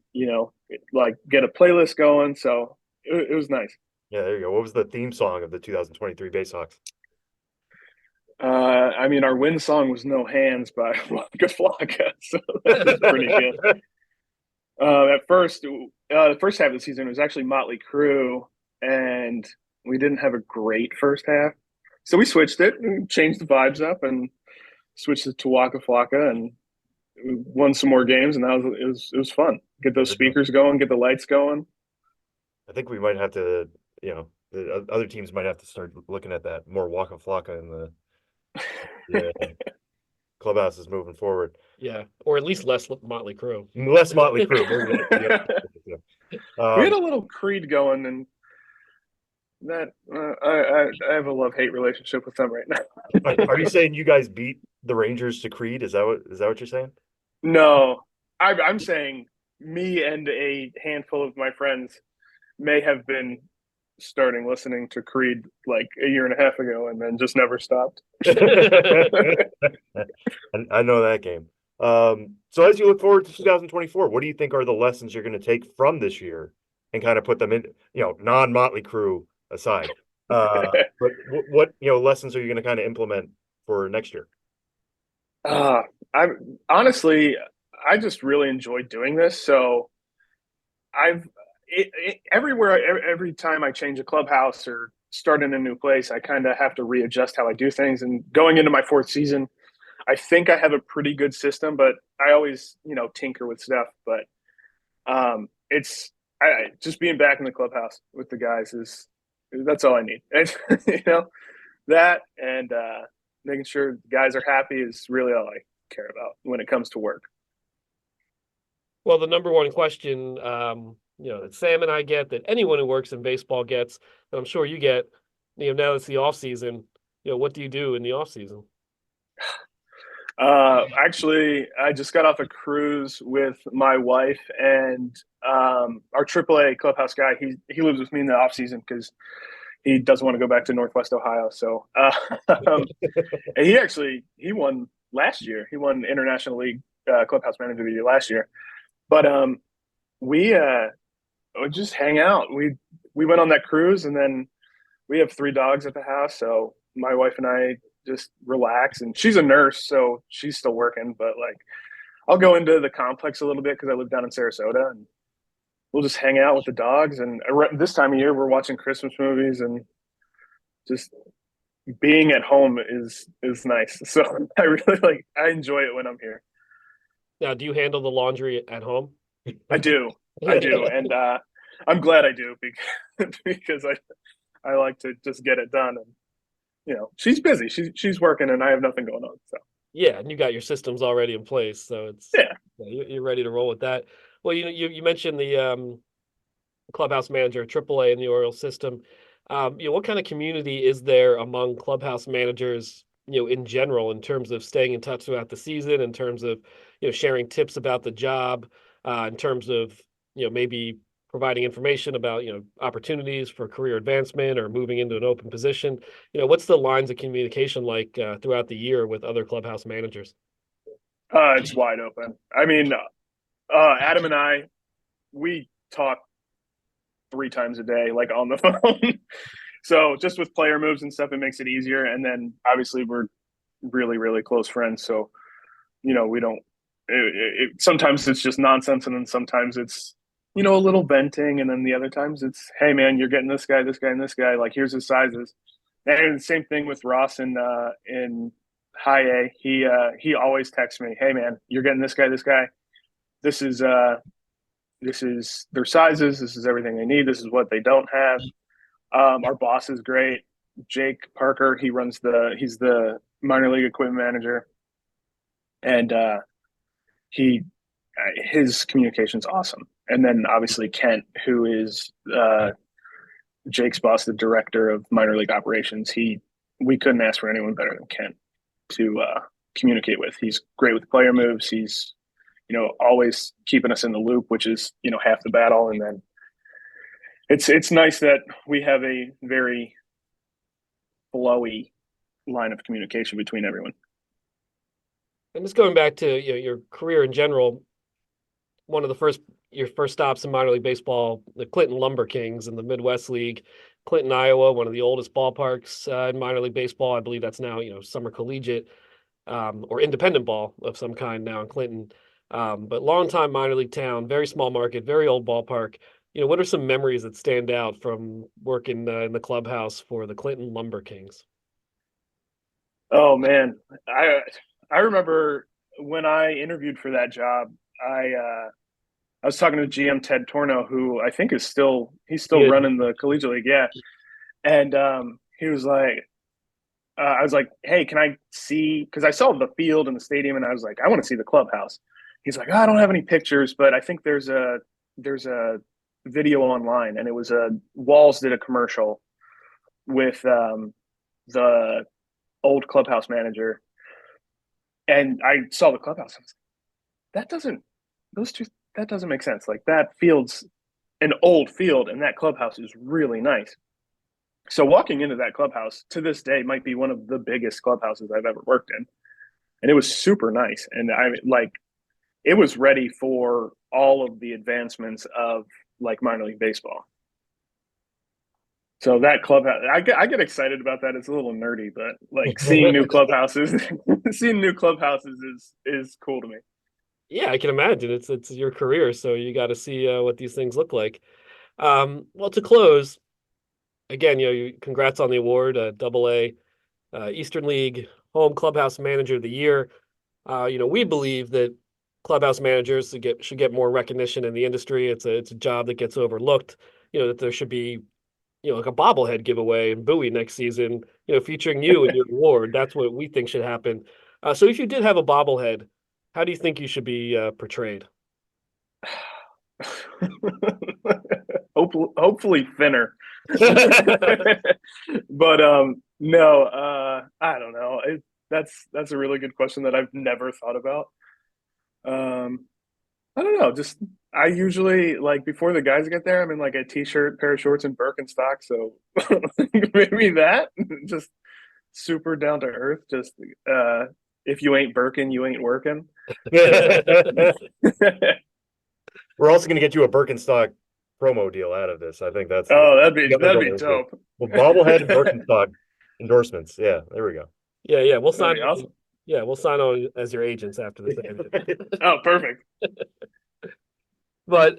like get a playlist going. So it was nice. Yeah, there you go. What was the theme song of the 2023 Baysox? I mean, our win song was "No Hands" by Waka Flocka, so that was pretty good. At first, the first half of the season was actually Motley Crue, and we didn't have a great first half. So we switched it and changed the vibes up and switched it to Waka Flocka, and we won some more games, and it was fun. Get those speakers going, get the lights going. I think we might have to, the other teams might have to start looking at that more Waka Flocka in the clubhouses moving forward. Yeah, or at least less Motley Crue. Less Motley Crue. We had a little Creed going, and that I have a love-hate relationship with them right now. Are you saying you guys beat the Rangers to Creed? Is that what you're saying? No, I'm saying me and a handful of my friends may have been starting listening to Creed like a year and a half ago and then just never stopped. I know that game. So as you look forward to 2024, what do you think are the lessons you're going to take from this year and kind of put them in, non-Motley Crue aside? But what lessons are you going to kind of implement for next year? I just really enjoyed doing this. So every time I change a clubhouse or start in a new place, I kind of have to readjust how I do things. And going into my 4th season, I think I have a pretty good system, but I always, tinker with stuff. But just being back in the clubhouse with the guys that's all I need. That and making sure the guys are happy is really all I care about when it comes to work. Well, the number one question, that Sam and I get, that anyone who works in baseball gets, and I'm sure you get, now it's the off season, what do you do in the off season? Actually, I just got off a cruise with my wife and our AAA clubhouse guy. He lives with me in the off season because he doesn't want to go back to Northwest Ohio. So and he won last year. He won International League Clubhouse Manager of the Year last year. But we just hang out. We we went on that cruise, and then we have 3 dogs at the house. So my wife and I just relax, and she's a nurse, so she's still working, but like I'll go into the complex a little bit because I live down in Sarasota, and we'll just hang out with the dogs. And this time of year, we're watching Christmas movies, and just being at home is nice. So I enjoy it when I'm here. Now, do you handle the laundry at home? I do, and I'm glad I do because I like to just get it done. And she's busy, she's working, and I have nothing going on. So yeah, and you got your systems already in place, so it's you're ready to roll with that. Well, you mentioned the clubhouse manager, AAA in the Orioles system. What kind of community is there among clubhouse managers, in general, in terms of staying in touch throughout the season, in terms of, sharing tips about the job, in terms of, maybe providing information about, opportunities for career advancement or moving into an open position? What's the lines of communication like throughout the year with other clubhouse managers? It's wide open. I mean, Adam and I, we talk 3 times a day, like on the phone. So just with player moves and stuff, it makes it easier. And then obviously we're really, really close friends. So, we don't, sometimes it's just nonsense. And then sometimes it's, a little venting. And then the other times it's, hey man, you're getting this guy, and this guy, like, here's his sizes. And the same thing with Ross in high A. He always texts me, hey man, you're getting this guy. This is their sizes. This is everything they need. This is what they don't have. Our boss is great. Jake Parker, he's the minor league equipment manager. And his communication's awesome. And then obviously Kent, who is Jake's boss, the director of minor league operations. We couldn't ask for anyone better than Kent to communicate with. He's great with player moves. He's always keeping us in the loop, which is, half the battle. And then it's nice that we have a very flowy line of communication between everyone. And just going back to your career in general, one of your first stops in minor league baseball, the Clinton Lumber Kings in the Midwest League, Clinton, Iowa, one of the oldest ballparks in minor league baseball. I believe that's now summer collegiate or independent ball of some kind now in Clinton. But longtime minor league town, very small market, very old ballpark. What are some memories that stand out from working in the clubhouse for the Clinton Lumber Kings? Oh man, I remember when I interviewed for that job, I was talking to GM Ted Torno, who I think he's still running the collegiate league, yeah. And he was like, I was like, hey, can I see? Because I saw the field and the stadium, and I was like, I want to see the clubhouse. He's like, I don't have any pictures, but I think there's a video online, and it was Walls did a commercial with the old clubhouse manager, and I saw the clubhouse. I was like, that doesn't make sense. Like, that field's an old field, and that clubhouse is really nice. So walking into that clubhouse to this day might be one of the biggest clubhouses I've ever worked in, and it was super nice. And it was ready for all of the advancements of like minor league baseball. So that clubhouse, I get excited about that. It's a little nerdy, but like seeing new clubhouses, is cool to me. Yeah, I can imagine. It's your career, so you got to see what these things look like. Well, to close, again, congrats on the award, AA Eastern League Home Clubhouse Manager of the Year. We believe that clubhouse managers should get more recognition in the industry. It's a job that gets overlooked. That there should be like a bobblehead giveaway in Bowie next season, featuring you and your award. That's what we think should happen. So if you did have a bobblehead, how do you think you should be portrayed? Hopefully thinner. But no, I don't know. That's a really good question that I've never thought about. I don't know. Just I usually, like, before the guys get there, I'm in like a t-shirt, pair of shorts, and Birkenstock. So maybe that, just super down to earth. Just if you ain't Birkin, you ain't working. We're also going to get you a Birkenstock promo deal out of this. I think that's that'd be goal. dope. Well, bobblehead and Birkenstock endorsements. Yeah, there we go. Yeah, we'll sign. That'd be awesome. Yeah, we'll sign on as your agents after this. Oh, perfect. But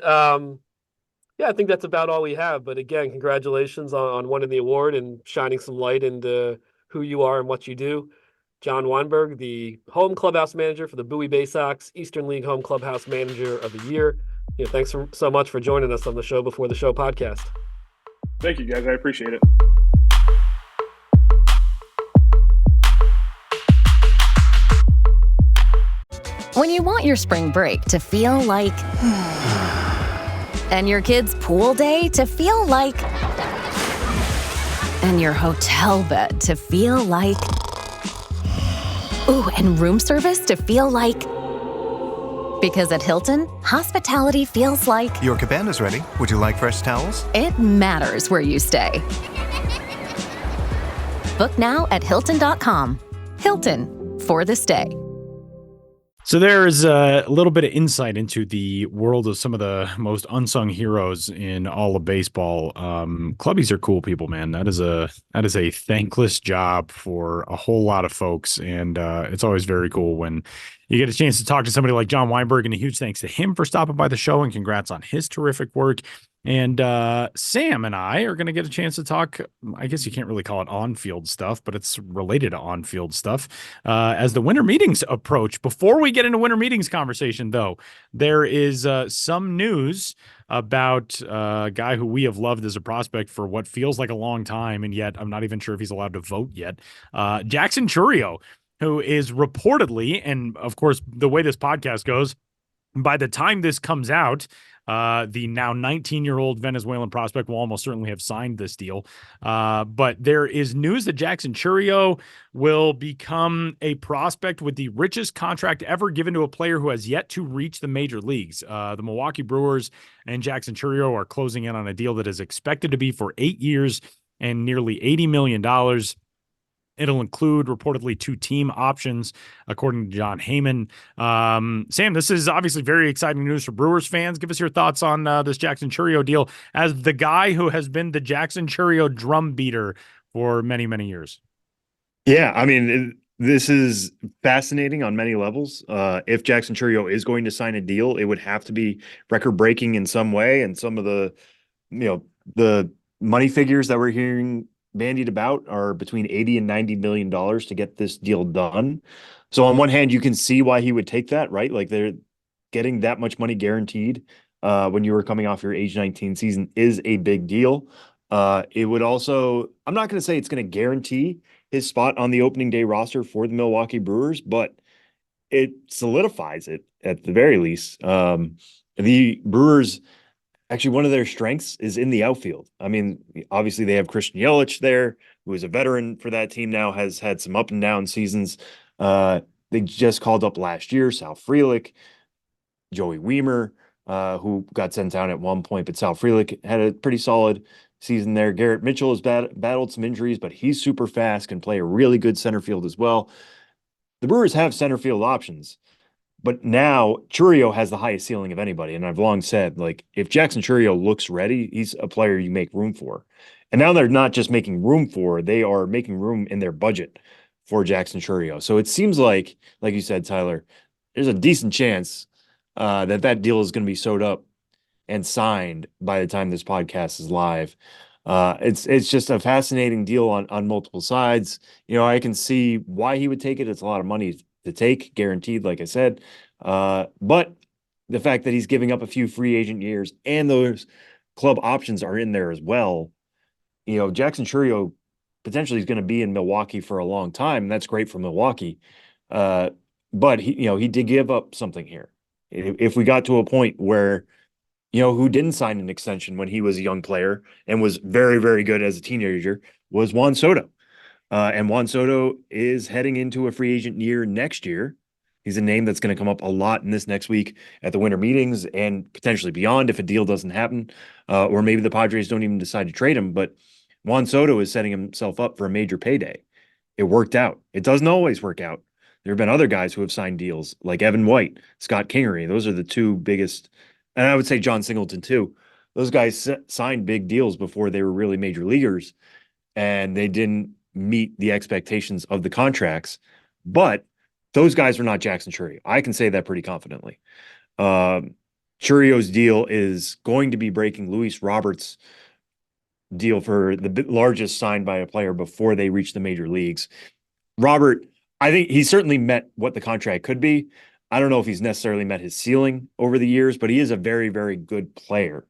yeah, I think that's about all we have. But again, congratulations on winning the award and shining some light into who you are and what you do. Jon Weinberg, the home clubhouse manager for the Bowie Baysox, Eastern League Home Clubhouse Manager of the Year. Thanks so much for joining us on the Show Before the Show podcast. Thank you, guys. I appreciate it. When you want your spring break to feel like and your kids' pool day to feel like and your hotel bed to feel like ooh, and room service to feel like because at Hilton, hospitality feels like your cabana's ready. Would you like fresh towels? It matters where you stay. Book now at Hilton.com. Hilton, for the stay. So there's a little bit of insight into the world of some of the most unsung heroes in all of baseball. Clubbies are cool people, man. That is a thankless job for a whole lot of folks, and it's always very cool when you get a chance to talk to somebody like Jon Weinberg, and a huge thanks to him for stopping by the show, and congrats on his terrific work. And Sam and I are going to get a chance to talk, I guess you can't really call it on-field stuff, but it's related to on-field stuff as the winter meetings approach. Before we get into winter meetings conversation, though, there is some news about a guy who we have loved as a prospect for what feels like a long time, and yet I'm not even sure if he's allowed to vote yet. Jackson Chourio, who is reportedly, and of course, the way this podcast goes, by the time this comes out, the now 19-year-old Venezuelan prospect will almost certainly have signed this deal. But there is news that Jackson Chourio will become a prospect with the richest contract ever given to a player who has yet to reach the major leagues. The Milwaukee Brewers and Jackson Chourio are closing in on a deal that is expected to be for 8 years and nearly $80 million. It'll include reportedly 2 team options, according to John Heyman. Sam, this is obviously very exciting news for Brewers fans. Give us your thoughts on this Jackson Chourio deal as the guy who has been the Jackson Chourio drum beater for many, many years. Yeah, I mean, this is fascinating on many levels. If Jackson Chourio is going to sign a deal, it would have to be record-breaking in some way, and some of the money figures that we're hearing bandied about are between $80 and $90 million to get this deal done. So on one hand, you can see why he would take that, right? Like, they're getting that much money guaranteed when you were coming off your age 19 season is a big deal. It would also, I'm not going to say it's going to guarantee his spot on the opening day roster for the Milwaukee Brewers, but it solidifies it at the very least. The Brewers, actually, one of their strengths is in the outfield. I mean, obviously they have Christian Yelich there, who is a veteran for that team now, has had some up and down seasons. They just called up last year Sal Frelick, Joey Weimer, who got sent down at one point, but Sal Frelick had a pretty solid season there. Garrett Mitchell has battled some injuries, but he's super fast, can play a really good center field as well. The Brewers have center field options. But now Chourio has the highest ceiling of anybody. And I've long said, like, if Jackson Chourio looks ready, he's a player you make room for. And now they're not just making room for, they are making room in their budget for Jackson Chourio. So it seems like you said, Tyler, there's a decent chance that deal is going to be sewed up and signed by the time this podcast is live. It's just a fascinating deal on multiple sides. I can see why he would take it. It's a lot of money to take, guaranteed, like I said. But the fact that he's giving up a few free agent years and those club options are in there as well. Jackson Chourio potentially is going to be in Milwaukee for a long time. And that's great for Milwaukee. But he did give up something here. If we got to a point where, who didn't sign an extension when he was a young player and was very, very good as a teenager was Juan Soto. And Juan Soto is heading into a free agent year next year. He's a name that's going to come up a lot in this next week at the winter meetings and potentially beyond if a deal doesn't happen, or maybe the Padres don't even decide to trade him. But Juan Soto is setting himself up for a major payday. It worked out. It doesn't always work out. There have been other guys who have signed deals like Evan White, Scott Kingery. Those are the two biggest, and I would say John Singleton too, those guys signed big deals before they were really major leaguers, and they didn't meet the expectations of the contracts. But those guys are not Jackson Chourio. I can say that pretty confidently. Chourio's deal is going to be breaking Luis Roberts' deal for the largest signed by a player before they reach the major leagues. Robert, I think he certainly met what the contract could be. I don't know if he's necessarily met his ceiling over the years, but he is a very, very good player.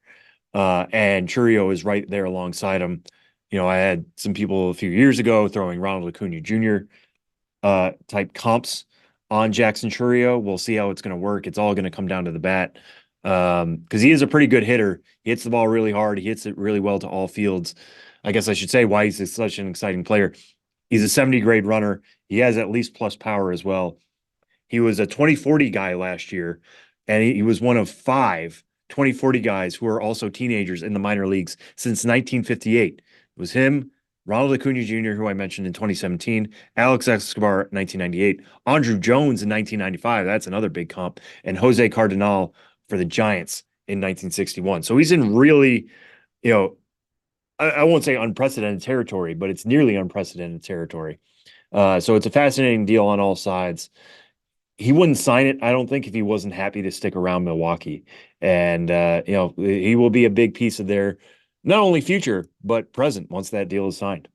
And Chourio is right there alongside him. You know, I had some people a few years ago throwing Ronald Acuna Jr. Type comps on Jackson Chourio. We'll see how it's going to work. It's all going to come down to the bat, because he is a pretty good hitter. He hits the ball really hard. He hits it really well to all fields. I guess I should say why he's such an exciting player. He's a 70 grade runner. He has at least plus power as well. He was a 2040 guy last year, and he was one of 5 2040 guys who are also teenagers in the minor leagues since 1958. It was him, Ronald Acuna Jr., who I mentioned in 2017, Alex Escobar, 1998, Andrew Jones in 1995. That's another big comp, and Jose Cardinal for the Giants in 1961. So he's in really, you know, I won't say unprecedented territory, but it's nearly unprecedented territory. So it's a fascinating deal on all sides. He wouldn't sign it, I don't think, if he wasn't happy to stick around Milwaukee. And, you know, he will be a big piece of their not only future, but present once that deal is signed.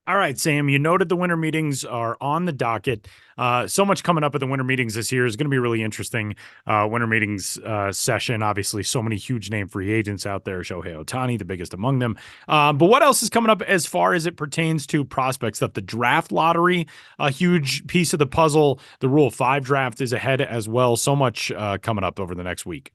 All right, Sam, you noted the winter meetings are on the docket. So much coming up at the winter meetings this year is going to be really interesting. Winter meetings session, obviously, so many huge name free agents out there. Shohei Ohtani, the biggest among them. But what else is coming up as far as it pertains to prospect stuff? The draft lottery, a huge piece of the puzzle. The Rule 5 draft is ahead as well. So much coming up over the next week.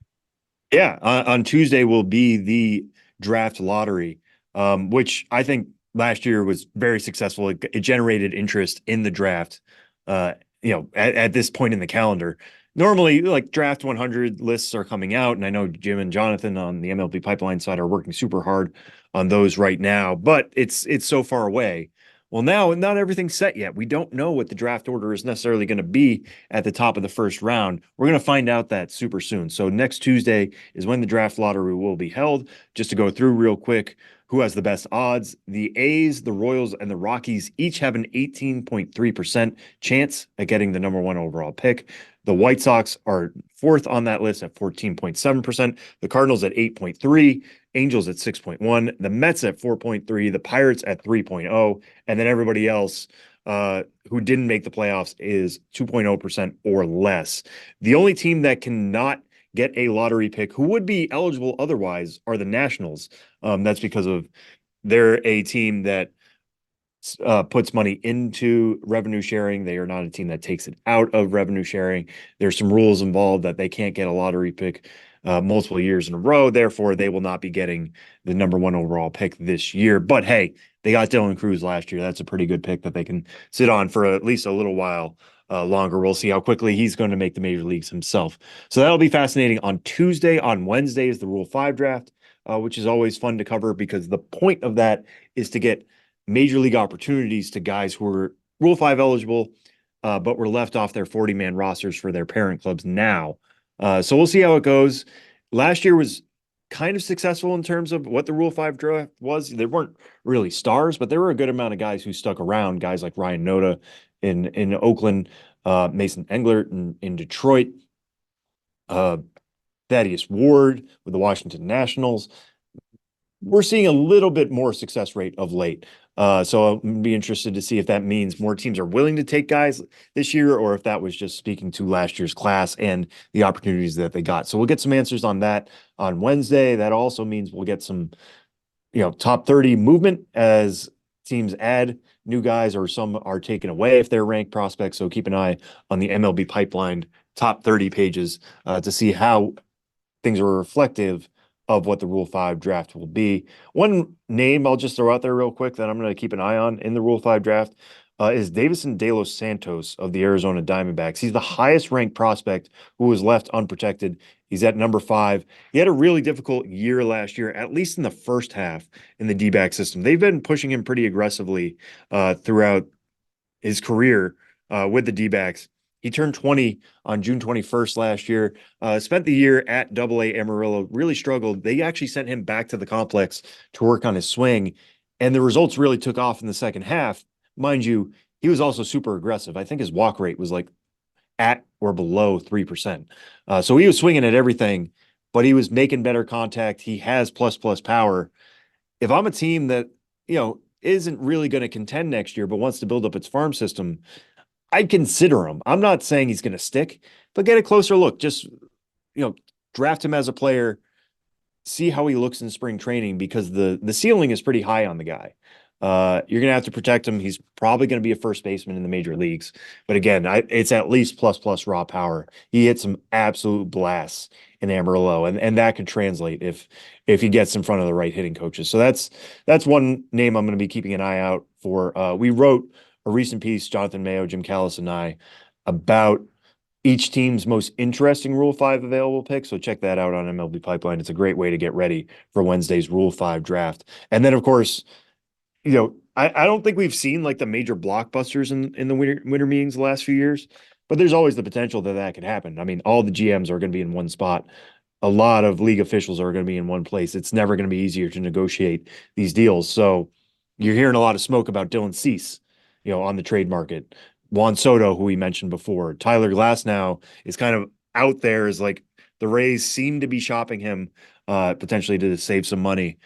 Yeah, on Tuesday will be the draft lottery, which I think last year was very successful. It generated interest in the draft, you know, at this point in the calendar. Normally, like draft 100 lists are coming out, and I know Jim and Jonathan on the MLB Pipeline side are working super hard on those right now, but it's so far away. Well, now not everything's set yet. We don't know what the draft order is necessarily going to be at the top of the first round. We're going to find out that super soon. So next Tuesday is when the draft lottery will be held. Just to go through real quick, who has the best odds? The A's, the Royals, and the Rockies each have an 18.3% chance at getting the number 1 overall pick. The White Sox are 4th on that list at 14.7%. The Cardinals at 8.3%. Angels at 6.1%. The Mets at 4.3%. The Pirates at 3.0%. And then everybody else who didn't make the playoffs is 2.0% or less. The only team that cannot get a lottery pick who would be eligible otherwise are the Nationals. That's because of they're a team that puts money into revenue sharing. They are not a team that takes it out of revenue sharing. There's some rules involved that they can't get a lottery pick multiple years in a row. Therefore, they will not be getting the number 1 overall pick this year. But hey, they got Dylan Cruz last year. That's a pretty good pick that they can sit on for at least a little while longer. We'll see how quickly he's going to make the major leagues himself. So that'll be fascinating on Tuesday. On Wednesday is the Rule 5 draft, which is always fun to cover because the point of that is to get major league opportunities to guys who are Rule 5 eligible, but were left off their 40-man rosters for their parent clubs now. So we'll see how it goes. Last year was kind of successful in terms of what the Rule 5 draft was. There weren't really stars, but there were a good amount of guys who stuck around, guys like Ryan Noda in Oakland, Mason Englert in Detroit, Thaddeus Ward with the Washington Nationals. We're seeing a little bit more success rate of late. So I'll be interested to see if that means more teams are willing to take guys this year, or if that was just speaking to last year's class and the opportunities that they got. So we'll get some answers on that on Wednesday. That also means we'll get some, you know, top 30 movement as teams add new guys or some are taken away if they're ranked prospects. So keep an eye on the MLB Pipeline top 30 pages to see how things are reflective of what the Rule 5 draft will be. One name I'll just throw out there real quick that I'm going to keep an eye on in the Rule 5 draft is Davison De Los Santos of the Arizona Diamondbacks. He's the highest ranked prospect who was left unprotected. He's at number 5. He had a really difficult year last year, at least in the first half in the D-back system. They've been pushing him pretty aggressively throughout his career with the D-backs. He turned 20 on June 21st last year, spent the year at AA Amarillo, really struggled. They actually sent him back to the complex to work on his swing, and the results really took off in the second half. Mind you, he was also super aggressive. I think his walk rate was like at or below 3%. So he was swinging at everything, but he was making better contact. He has plus power. If I'm a team that, isn't really going to contend next year, but wants to build up its farm system, I'd consider him. I'm not saying he's going to stick, but get a closer look. Just, draft him as a player, see how he looks in spring training, because the ceiling is pretty high on the guy. You're going to have to protect him. He's probably going to be a first baseman in the major leagues. But again, it's at least plus raw power. He hit some absolute blasts in Amarillo, and that could translate if he gets in front of the right hitting coaches. So that's one name I'm going to be keeping an eye out for. We wrote a recent piece, Jonathan Mayo, Jim Callis, and I, about each team's most interesting Rule 5 available picks. So check that out on MLB Pipeline. It's a great way to get ready for Wednesday's Rule 5 draft. And then, of course, I don't think we've seen like the major blockbusters in the winter meetings the last few years, but there's always the potential that could happen. I mean, all the GMs are going to be in one spot. A lot of league officials are going to be in one place. It's never going to be easier to negotiate these deals. So you're hearing a lot of smoke about Dylan Cease, on the trade market. Juan Soto, who we mentioned before. Tyler Glasnow is kind of out there as like the Rays seem to be shopping him potentially to save some money.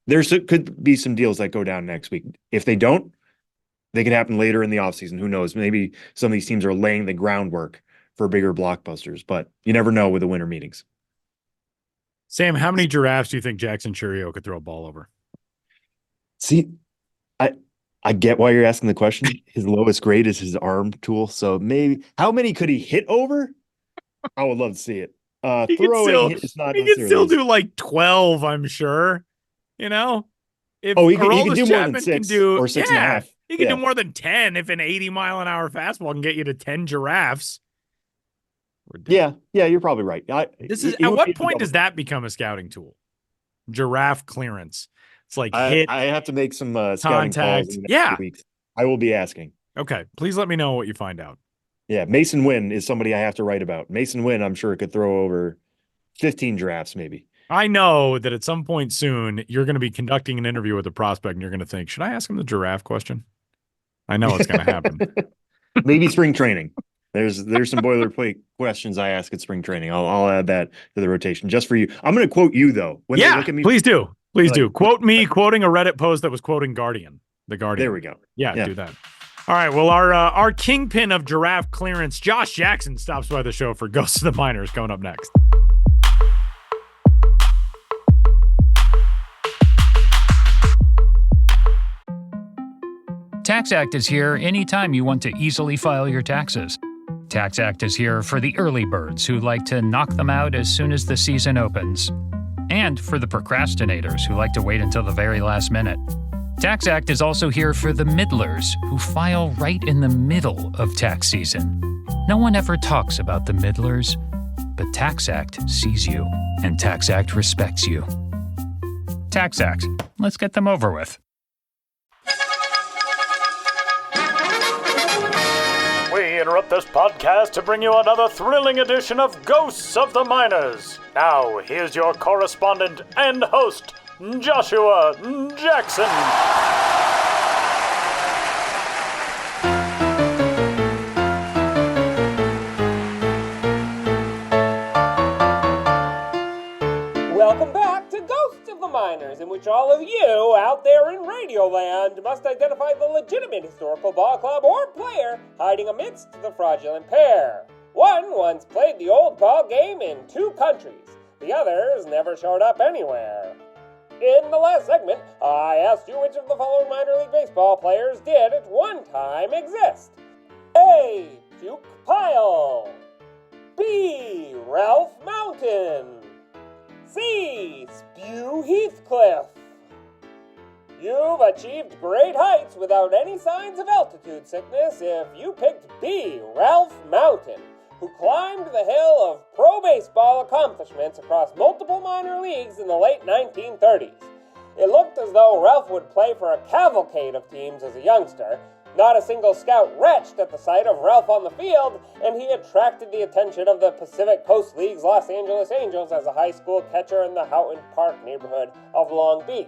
Could be some deals that go down next week. If they don't, they could happen later in the offseason. Who knows? Maybe some of these teams are laying the groundwork for bigger blockbusters, but you never know with the winter meetings. Sam, how many giraffes do you think Jackson Chourio could throw a ball over? See, I get why you're asking the question. His lowest grade is his arm tool. So maybe how many could he hit over? I would love to see it. He could still do like 12, I'm sure. If he could do more than Chapman 6 or 6.5. He can do more than 10 if an 80-mile-an-hour fastball can get you to 10 giraffes. Yeah, you're probably right. At what point does that become a scouting tool? Giraffe clearance. It's like hit. I have to make some scouting calls in the next few weeks. I will be asking. Okay, please let me know what you find out. Yeah, Mason Wynn is somebody I have to write about. Mason Wynn, I'm sure, could throw over 15 giraffes maybe. I know that at some point soon, you're going to be conducting an interview with a prospect and you're going to think, should I ask him the giraffe question? I know it's going to happen. Maybe spring training. There's some boilerplate questions I ask at spring training. I'll add that to the rotation just for you. I'm going to quote you, though. When they look at me, please do. Please do. Quote me quoting a Reddit post that was quoting Guardian. The Guardian. There we go. Yeah, do that. All right. Well, our kingpin of giraffe clearance, Josh Jackson, stops by the show for Ghosts of the Minors coming up next. TaxAct is here anytime you want to easily file your taxes. TaxAct is here for the early birds who like to knock them out as soon as the season opens. And for the procrastinators who like to wait until the very last minute. TaxAct is also here for the middlers who file right in the middle of tax season. No one ever talks about the middlers, but TaxAct sees you, and TaxAct respects you. TaxAct, let's get them over with. We interrupt this podcast to bring you another thrilling edition of Ghosts of the Minors. Now, here's your correspondent and host, Joshua Jackson. Welcome back to Ghosts of the Minors, in which all of you out there in Radioland must identify the legitimate historical ball club or player hiding amidst the fraudulent pair. One once played the old ball game in 2 countries. The others never showed up anywhere. In the last segment, I asked you which of the following minor league baseball players did at one time exist. A. Duke Pyle. B. Ralph Mountain. C. Spew Heathcliff. You've achieved great heights without any signs of altitude sickness if you picked B. Ralph Mountain, who climbed the hill of pro baseball accomplishments across multiple minor leagues in the late 1930s. It looked as though Ralph would play for a cavalcade of teams as a youngster, Not a single scout retched at the sight of Ralph on the field, and he attracted the attention of the Pacific Coast League's Los Angeles Angels as a high school catcher in the Houghton Park neighborhood of Long Beach.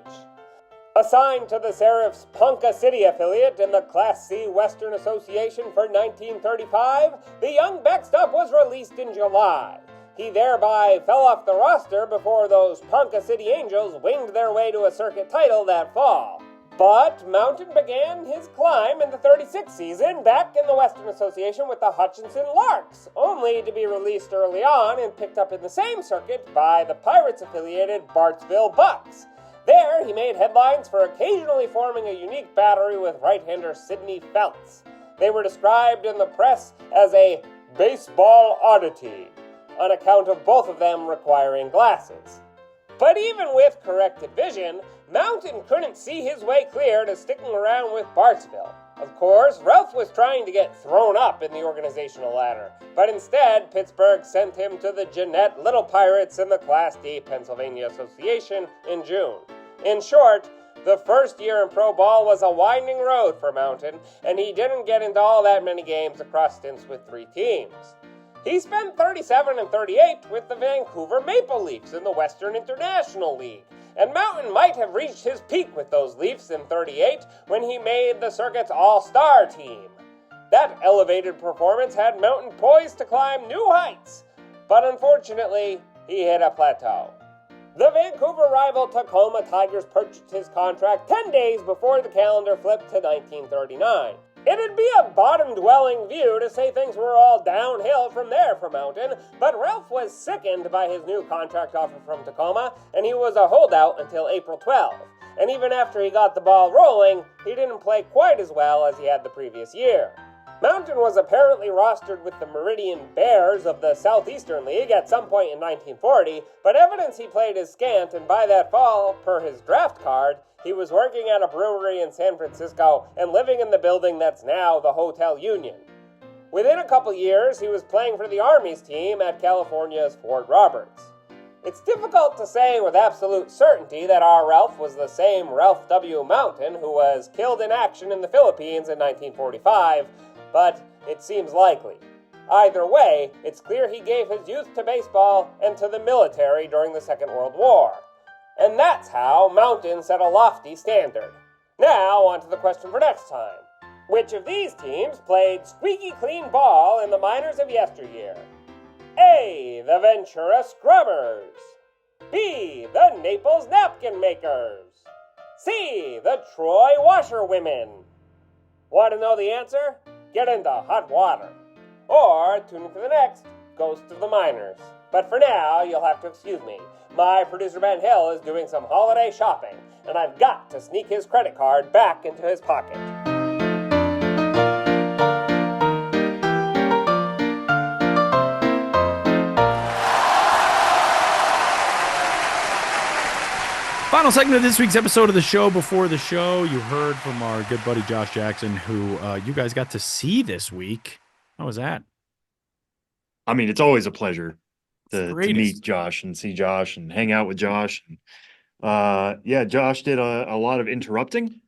Assigned to the Serif's Ponca City affiliate in the Class C Western Association for 1935, the young backstop was released in July. He thereby fell off the roster before those Ponca City Angels winged their way to a circuit title that fall. But Mountain began his climb in the 36th season back in the Western Association with the Hutchinson Larks, only to be released early on and picked up in the same circuit by the Pirates-affiliated Bartsville Bucks. There, he made headlines for occasionally forming a unique battery with right-hander Sidney Feltz. They were described in the press as a baseball oddity, on account of both of them requiring glasses. But even with corrected vision, Mountain couldn't see his way clear to sticking around with Bartsville. Of course, Ralph was trying to get thrown up in the organizational ladder, but instead, Pittsburgh sent him to the Jeanette Little Pirates in the Class D Pennsylvania Association in June. In short, the first year in pro ball was a winding road for Mountain, and he didn't get into all that many games across stints with 3 teams. He spent 37 and 38 with the Vancouver Maple Leafs in the Western International League, and Mountain might have reached his peak with those Leafs in 38 when he made the circuit's all-star team. That elevated performance had Mountain poised to climb new heights, but unfortunately, he hit a plateau. The Vancouver rival Tacoma Tigers purchased his contract 10 days before the calendar flipped to 1939. It'd be a bottom-dwelling view to say things were all downhill from there for Mountain, but Ralph was sickened by his new contract offer from Tacoma, and he was a holdout until April 12. And even after he got the ball rolling, he didn't play quite as well as he had the previous year. Mountain was apparently rostered with the Meridian Bears of the Southeastern League at some point in 1940, but evidence he played is scant, and by that fall, per his draft card, he was working at a brewery in San Francisco and living in the building that's now the Hotel Union. Within a couple years, he was playing for the Army's team at California's Fort Roberts. It's difficult to say with absolute certainty that our Ralph was the same Ralph W. Mountain who was killed in action in the Philippines in 1945, but it seems likely. Either way, it's clear he gave his youth to baseball and to the military during the Second World War. And that's how Mountain set a lofty standard. Now, on to the question for next time. Which of these teams played squeaky clean ball in the minors of yesteryear? A. The Ventura Scrubbers. B. The Naples Napkin Makers. C. The Troy Washerwomen. Want to know the answer? Get into hot water. Or tune in for the next Ghost of the Miners. But for now, you'll have to excuse me. My producer Ben Hill is doing some holiday shopping, and I've got to sneak his credit card back into his pocket. Final segment of this week's episode of the show. Before the show, you heard from our good buddy Josh Jackson, who you guys got to see this week. How was that? I mean, it's always a pleasure to meet Josh and see Josh and hang out with Josh. Yeah, Josh did a lot of interrupting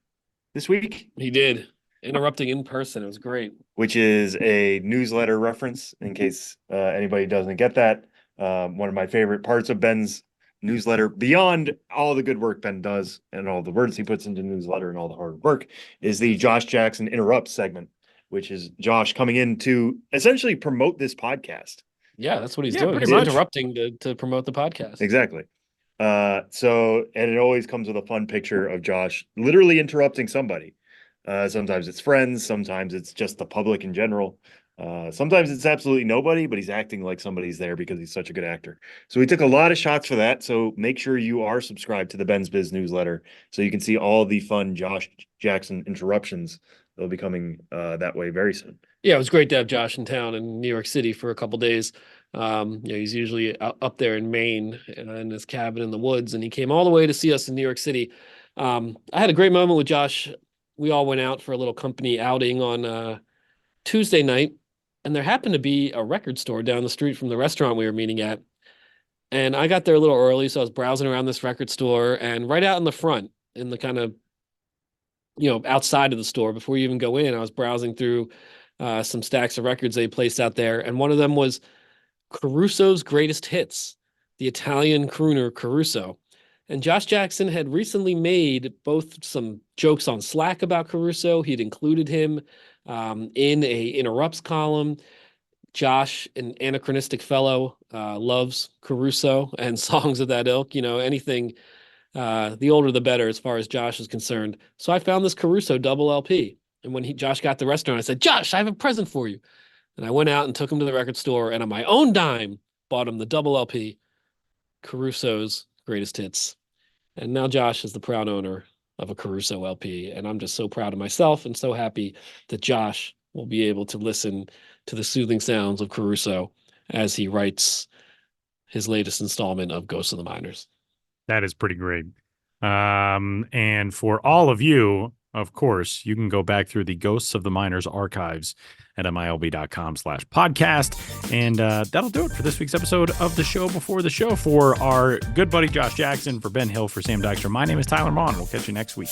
this week. He did. Interrupting in person. It was great. Which is a newsletter reference, in case anybody doesn't get that. One of my favorite parts of Ben's newsletter, beyond all the good work Ben does and all the words he puts into newsletter and all the hard work, is the Josh Jackson Interrupts segment, which is Josh coming in to essentially promote this podcast. Yeah, that's what he's doing. He's interrupting to promote the podcast. Exactly. And it always comes with a fun picture of Josh literally interrupting somebody. Sometimes it's friends, sometimes it's just the public in general. Sometimes it's absolutely nobody, but he's acting like somebody's there because he's such a good actor. So we took a lot of shots for that. So make sure you are subscribed to the Ben's Biz newsletter so you can see all the fun Josh Jackson interruptions. They'll be coming that way very soon. Yeah, it was great to have Josh in town in New York City for a couple days. He's usually up there in Maine in his cabin in the woods, and he came all the way to see us in New York City. I had a great moment with Josh. We all went out for a little company outing on Tuesday night, and there happened to be a record store down the street from the restaurant we were meeting at. And I got there a little early, so I was browsing around this record store, and right out in the front, in the kind of outside of the store before you even go in. I was browsing through some stacks of records they placed out there, and one of them was Caruso's Greatest Hits, the Italian crooner Caruso. And Josh Jackson had recently made both some jokes on Slack about Caruso. He'd included him in a Interrupts column. Josh, an anachronistic fellow, loves Caruso and songs of that ilk. Anything, the older the better as far as Josh is concerned. So I found this Caruso double LP. And when Josh got the restaurant, I said, Josh, I have a present for you. And I went out and took him to the record store, and on my own dime, bought him the double LP, Caruso's Greatest Hits. And now Josh is the proud owner of a Caruso LP. And I'm just so proud of myself and so happy that Josh will be able to listen to the soothing sounds of Caruso as he writes his latest installment of Ghosts of the Miners. That is pretty great. And for all of you, of course, you can go back through the Ghosts of the Miners archives at milb.com/podcast. And that'll do it for this week's episode of the Show Before the Show. For our good buddy Josh Jackson, for Ben Hill, for Sam Dykstra, my name is Tyler Maughan. We'll catch you next week.